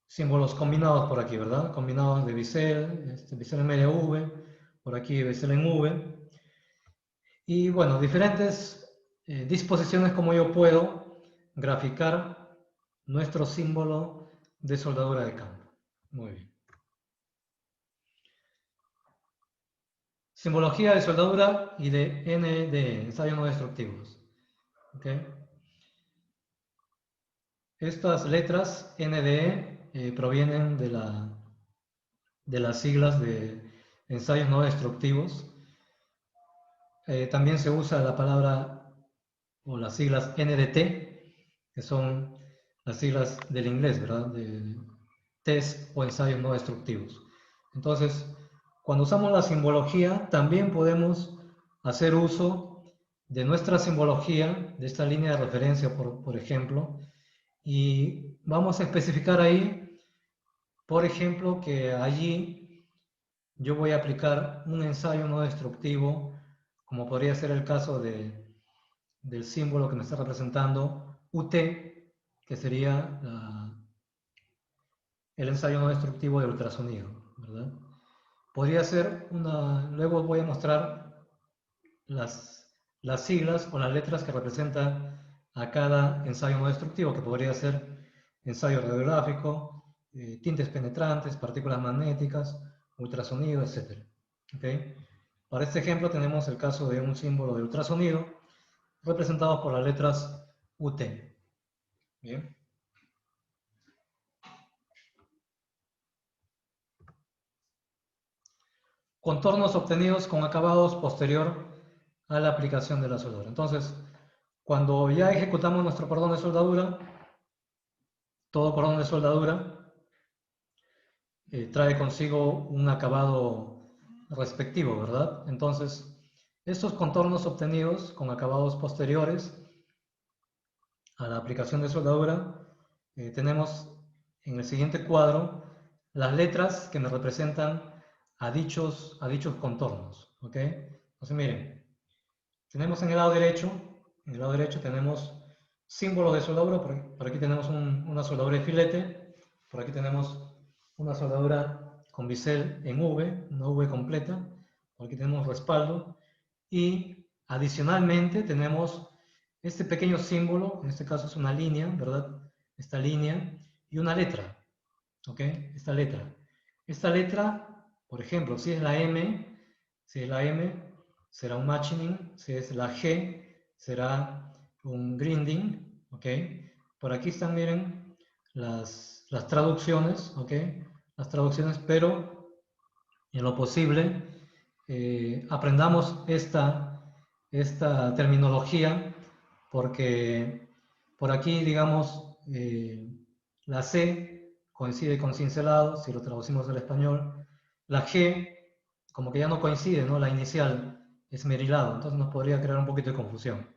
Símbolos combinados por aquí, ¿verdad? Combinados de bisel, bisel en media V, por aquí bisel en V. Y bueno, diferentes disposiciones como yo puedo graficar nuestro símbolo de soldadura de campo. Muy bien. Simbología de soldadura y de NDE, ensayos no destructivos. ¿Okay? Estas letras NDE provienen de las siglas de ensayos no destructivos. También se usa la palabra o las siglas NDT, que son las siglas del inglés, ¿verdad? De test o ensayos no destructivos. Entonces, cuando usamos la simbología, también podemos hacer uso de nuestra simbología, de esta línea de referencia, por ejemplo, y vamos a especificar ahí, por ejemplo, que allí yo voy a aplicar un ensayo no destructivo, como podría ser el caso del símbolo que me está representando UT, que sería el ensayo no destructivo de ultrasonido, ¿verdad? Podría ser luego voy a mostrar las siglas o las letras que representan a cada ensayo no destructivo, que podría ser ensayo radiográfico, tintes penetrantes, partículas magnéticas, ultrasonido, etc. ¿Okay? Para este ejemplo tenemos el caso de un símbolo de ultrasonido representado por las letras UT. Bien. Contornos obtenidos con acabados posterior a la aplicación de la soldadura. Entonces, cuando ya ejecutamos nuestro cordón de soldadura, todo cordón de soldadura trae consigo un acabado respectivo, ¿verdad? Entonces, estos contornos obtenidos con acabados posteriores a la aplicación de soldadura, tenemos en el siguiente cuadro las letras que me representan a dichos contornos, ¿ok? Entonces miren, tenemos en el lado derecho tenemos símbolos de soldadura, por aquí tenemos una soldadura de filete, por aquí tenemos una soldadura con bisel en V, una V completa, por aquí tenemos respaldo, y adicionalmente tenemos este pequeño símbolo, en este caso es una línea, ¿verdad? Esta línea y una letra, ¿ok? Esta letra. Esta letra, por ejemplo, si es la M, será un machining, si es la G, será un grinding, ¿ok? Por aquí están, miren, las traducciones, ¿ok? Las traducciones, pero en lo posible aprendamos esta terminología porque por aquí, digamos, la C coincide con cincelado, si lo traducimos al español. La G, como que ya no coincide, ¿no? La inicial es merilado, entonces nos podría crear un poquito de confusión.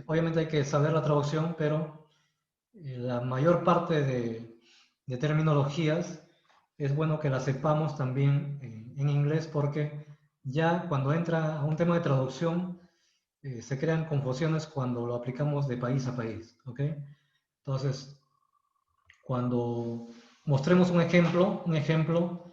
Obviamente hay que saber la traducción, pero la mayor parte de terminologías es bueno que las sepamos también en inglés porque ya cuando entra a un tema de traducción se crean confusiones cuando lo aplicamos de país a país, ¿ok? Entonces, cuando mostremos un ejemplo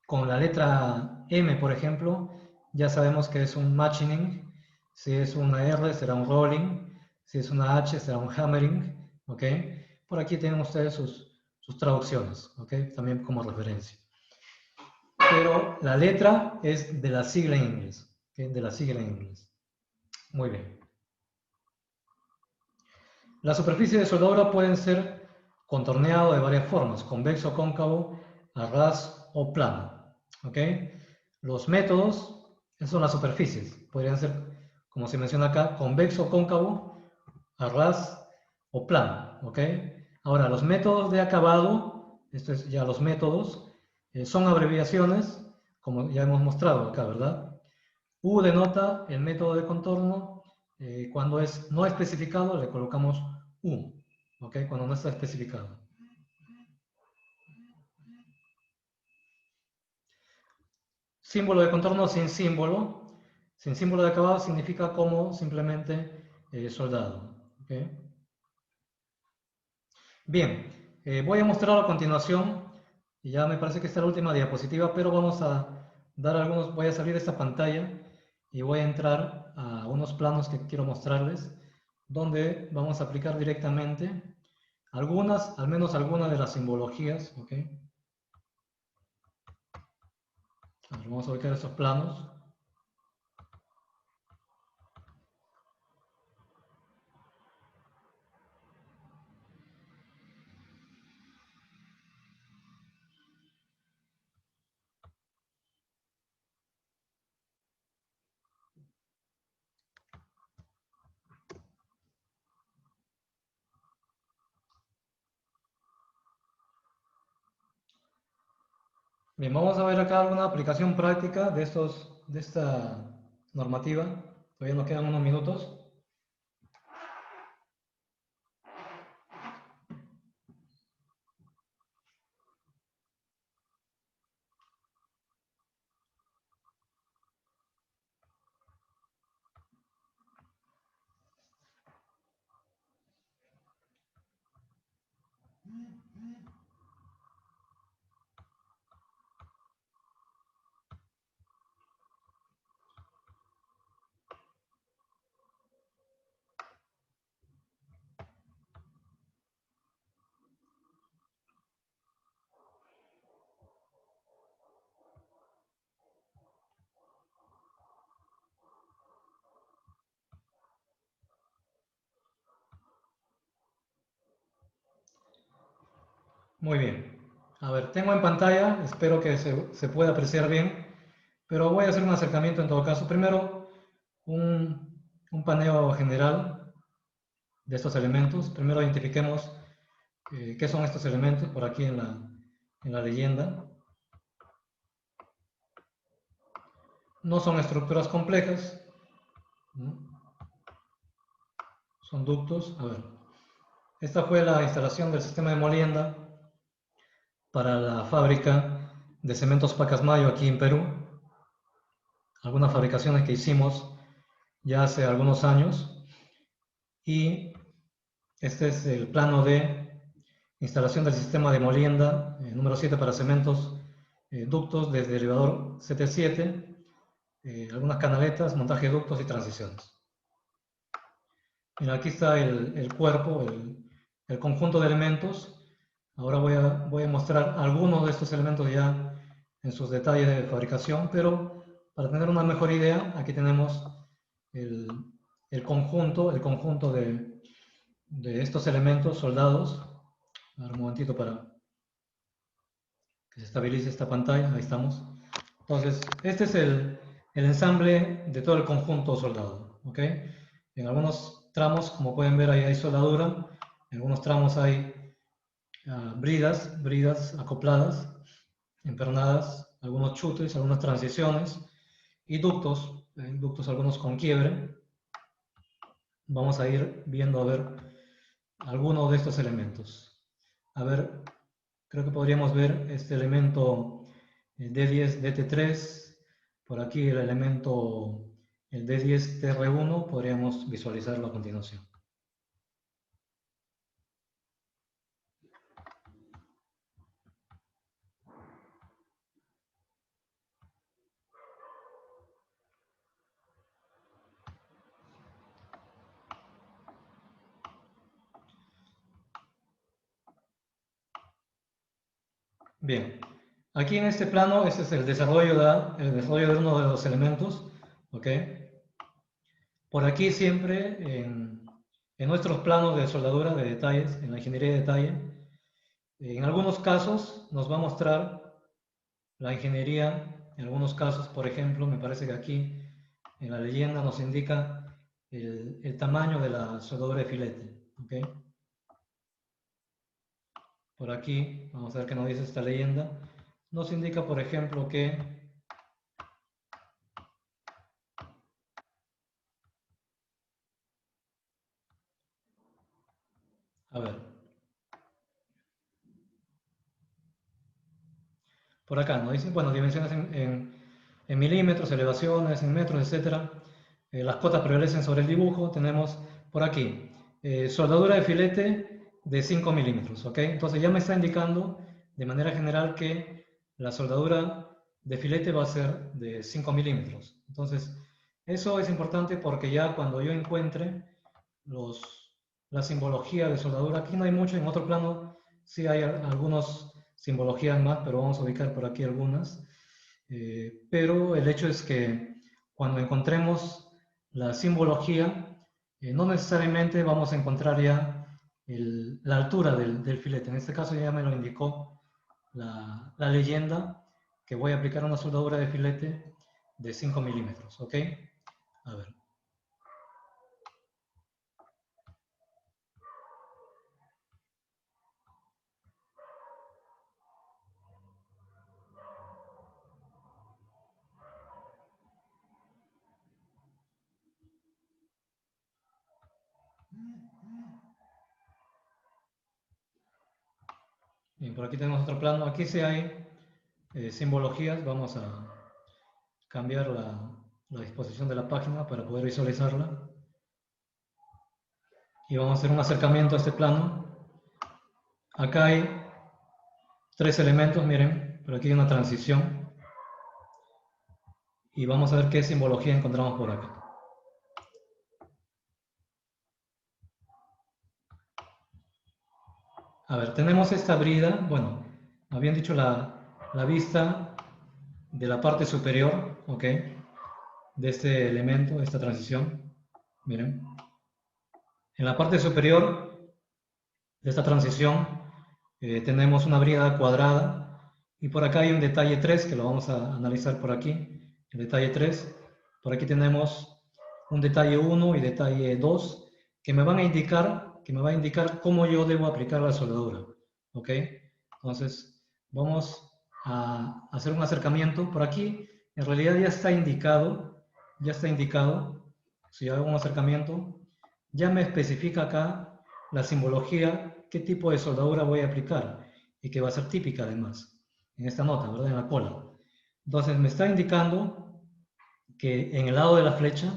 con la letra M, por ejemplo, ya sabemos que es un matching. Si es una R, será un rolling. Si es una H, será un hammering. ¿Ok? Por aquí tienen ustedes sus traducciones, ¿ok? También como referencia. Pero la letra es de la sigla en inglés, ¿ok? De la sigla en inglés. Muy bien. La superficie de soldadura pueden ser contorneado de varias formas, convexo, cóncavo, a ras o plano. ¿Ok? Los métodos son las superficies. Podrían ser, como se menciona acá, convexo, cóncavo, a ras o plano. ¿Ok? Ahora, los métodos de acabado, esto es ya los métodos, son abreviaciones, como ya hemos mostrado acá, ¿verdad? U denota el método de contorno. Cuando es no especificado, le colocamos U. ¿Ok? Cuando no está especificado. Símbolo de contorno sin símbolo. Sin símbolo de acabado significa como simplemente soldado. ¿Ok? Bien, voy a mostrar a continuación, y ya me parece que esta es la última diapositiva, pero vamos a dar algunos, voy a salir de esta pantalla y voy a entrar a unos planos que quiero mostrarles, donde vamos a aplicar directamente algunas, al menos algunas de las simbologías. ¿Ok? A ver, vamos a ubicar esos planos. Bien, vamos a ver acá alguna aplicación práctica de esta normativa. Todavía nos quedan unos minutos. Muy bien. A ver, tengo en pantalla, espero que se pueda apreciar bien, pero voy a hacer un acercamiento en todo caso. Primero, un paneo general de estos elementos. Primero identifiquemos qué son estos elementos por aquí en la leyenda. No son estructuras complejas, ¿no? Son ductos. A ver, esta fue la instalación del sistema de molienda para la fábrica de cementos Pacasmayo aquí en Perú. Algunas fabricaciones que hicimos ya hace algunos años. Y este es el plano de instalación del sistema de molienda número 7 para cementos, ductos desde elevador CT7, algunas canaletas, montaje de ductos y transiciones. Mira, aquí está el cuerpo, el conjunto de elementos. Ahora voy a mostrar algunos de estos elementos ya en sus detalles de fabricación, pero para tener una mejor idea, aquí tenemos el, el conjunto de estos elementos soldados. A ver, un momentito para que se estabilice esta pantalla. Ahí estamos. Entonces, este es el ensamble de todo el conjunto soldado. ¿Ok? En algunos tramos, como pueden ver, ahí hay soldadura. En algunos tramos hay bridas acopladas, empernadas, algunos chutes, algunas transiciones y ductos algunos con quiebre. Vamos a ir viendo a ver algunos de estos elementos. A ver, creo que podríamos ver este elemento D10 DT3, por aquí el elemento el D10 TR1, podríamos visualizarlo a continuación. Bien, aquí en este plano, este es el desarrollo de uno de los elementos, ¿ok? Por aquí siempre, en nuestros planos de soldadura de detalles, en la ingeniería de detalle, en algunos casos nos va a mostrar la ingeniería, en algunos casos, por ejemplo, me parece que aquí en la leyenda nos indica el tamaño de la soldadura de filete, ¿ok? Por aquí, vamos a ver qué nos dice esta leyenda. Nos indica, por ejemplo, que, a ver, por acá nos dice, bueno, dimensiones en milímetros, elevaciones, en metros, etcétera. Las cotas prevalecen sobre el dibujo. Tenemos por aquí soldadura de filete de 5 milímetros, ¿ok? Entonces ya me está indicando de manera general que la soldadura de filete va a ser de 5 milímetros. Entonces, eso es importante porque ya cuando yo encuentre los, la simbología de soldadura, aquí no hay mucho, en otro plano sí hay algunas simbologías más, pero vamos a ubicar por aquí algunas. Pero el hecho es que cuando encontremos la simbología, no necesariamente vamos a encontrar ya la altura del filete. En este caso ya me lo indicó la leyenda, que voy a aplicar una soldadura de filete de 5 milímetros, ¿ok? A ver. Bien, por aquí tenemos otro plano. Aquí sí hay simbologías. Vamos a cambiar la disposición de la página para poder visualizarla. Y vamos a hacer un acercamiento a este plano. Acá hay tres elementos, miren, pero aquí hay una transición. Y vamos a ver qué simbología encontramos por acá. A ver, tenemos esta brida, bueno, habían dicho la vista de la parte superior, ¿ok? De este elemento, esta transición. Miren. En la parte superior de esta transición tenemos una brida cuadrada y por acá hay un detalle 3 que lo vamos a analizar por aquí. El detalle 3, por aquí tenemos un detalle 1 y detalle 2 que me van a indicar, que me va a indicar cómo yo debo aplicar la soldadura. ¿Ok? Entonces, vamos a hacer un acercamiento. Por aquí, en realidad ya está indicado, si hago un acercamiento, ya me especifica acá la simbología, qué tipo de soldadura voy a aplicar y que va a ser típica además, en esta nota, ¿verdad? En la cola. Entonces me está indicando que en el lado de la flecha,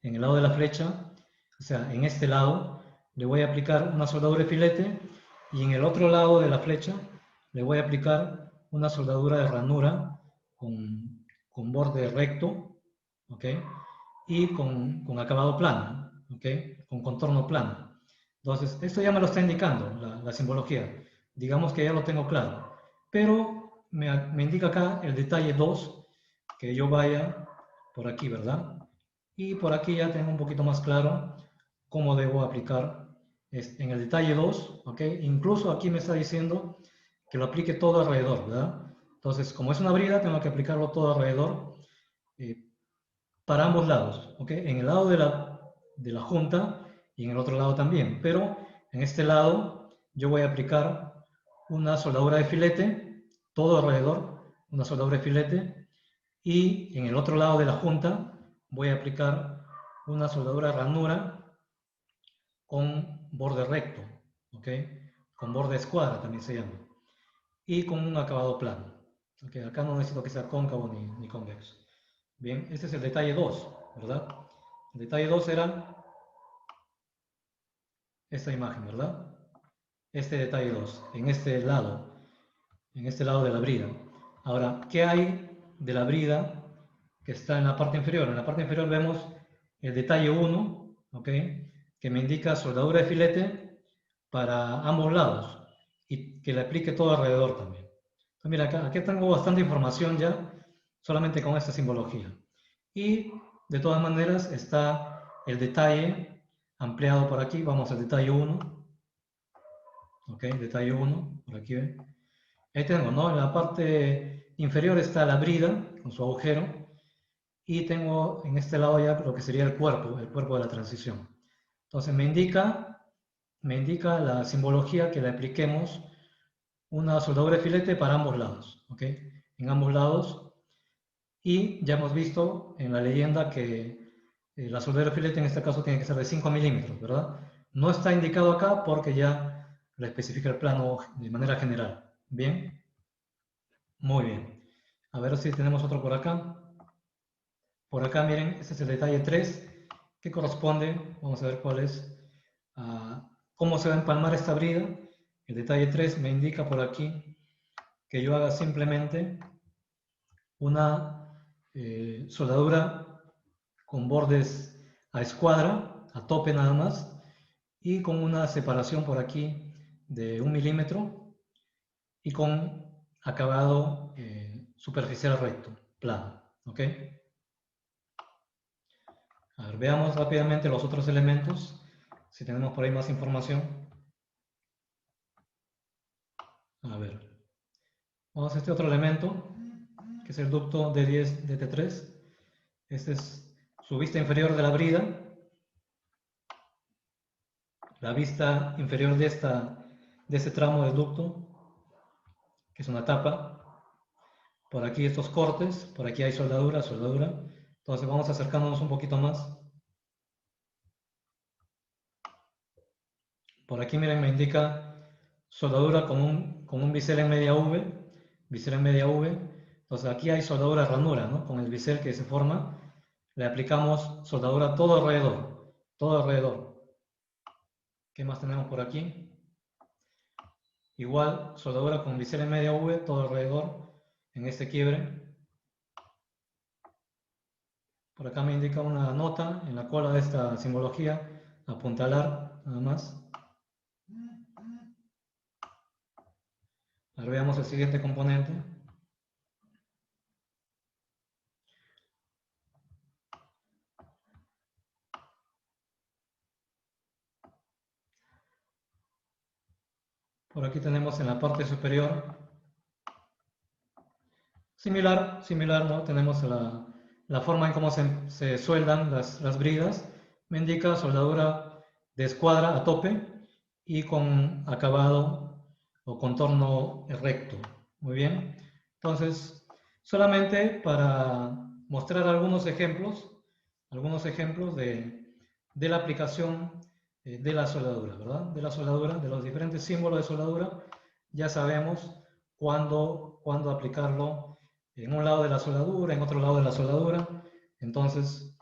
en el lado de la flecha, o sea, en este lado, le voy a aplicar una soldadura de filete y en el otro lado de la flecha le voy a aplicar una soldadura de ranura con borde recto, ¿ok? Y con acabado plano, ¿ok? Con contorno plano. Entonces, esto ya me lo está indicando, la simbología. Digamos que ya lo tengo claro. Pero me indica acá el detalle 2, que yo vaya por aquí, ¿verdad? Y por aquí ya tengo un poquito más claro cómo debo aplicar en el detalle 2, ¿ok? Incluso aquí me está diciendo que lo aplique todo alrededor, ¿verdad? Entonces, como es una brida, tengo que aplicarlo todo alrededor eh, para ambos lados, ¿ok? En el lado de la junta y en el otro lado también, pero en este lado yo voy a aplicar una soldadura de filete, todo alrededor, una soldadura de filete, y en el otro lado de la junta voy a aplicar una soldadura de ranura con borde recto, ¿ok? Con borde escuadra también se llama, y con un acabado plano. ¿Ok? Acá no necesito que sea cóncavo ni convexo. Bien, este es el detalle 2, ¿verdad? El detalle 2 era esta imagen, ¿verdad? Este detalle 2 en este lado de la brida. Ahora, ¿qué hay de la brida que está en la parte inferior? En la parte inferior vemos el detalle 1, ¿ok? Que me indica soldadura de filete para ambos lados y que le aplique todo alrededor también. Mira, aquí tengo bastante información ya, solamente con esta simbología. Y de todas maneras está el detalle ampliado por aquí. Vamos al detalle 1. Ok, detalle 1, por aquí ven. Ahí tengo, ¿no? En la parte inferior está la brida con su agujero. Y tengo en este lado ya lo que sería el cuerpo de la transición. Entonces me indica la simbología que le apliquemos una soldadura de filete para ambos lados, ¿ok? En ambos lados. Y ya hemos visto en la leyenda que la soldadura de filete en este caso tiene que ser de 5 milímetros, ¿verdad? No está indicado acá porque ya lo especifica el plano de manera general. ¿Bien? Muy bien. A ver si tenemos otro por acá. Por acá, miren, este es el detalle 3 que corresponde, vamos a ver cuál es, cómo se va a empalmar esta brida. El detalle 3 me indica por aquí que yo haga simplemente una soldadura con bordes a escuadra, a tope nada más, y con una separación por aquí de 1 milímetro y con acabado superficial recto, plano. ¿Ok? A ver, veamos rápidamente los otros elementos, si tenemos por ahí más información. A ver, vamos a este otro elemento, que es el ducto D10 DT3. Este es su vista inferior de la brida, la vista inferior de este tramo del ducto, que es una tapa. Por aquí estos cortes, por aquí hay soldadura, soldadura. Entonces vamos acercándonos un poquito más. Por aquí, miren, me indica soldadura con un bisel en media V, bisel en media V. Entonces aquí hay soldadura ranura, ¿no? Con el bisel que se forma, le aplicamos soldadura todo alrededor, todo alrededor. ¿Qué más tenemos por aquí? Igual, soldadura con bisel en media V, todo alrededor, en este quiebre. Por acá me indica una nota en la cola de esta simbología, apuntalar, nada más. Ahora veamos el siguiente componente. Por aquí tenemos en la parte superior, similar, ¿no? Tenemos la forma en cómo se sueldan las bridas. Me indica soldadura de escuadra a tope y con acabado o contorno recto. Muy bien. Entonces, solamente para mostrar algunos ejemplos de la aplicación de la soldadura, ¿verdad? De la soldadura, de los diferentes símbolos de soldadura, ya sabemos cuándo aplicarlo en un lado de la soldadura, en otro lado de la soldadura. Entonces,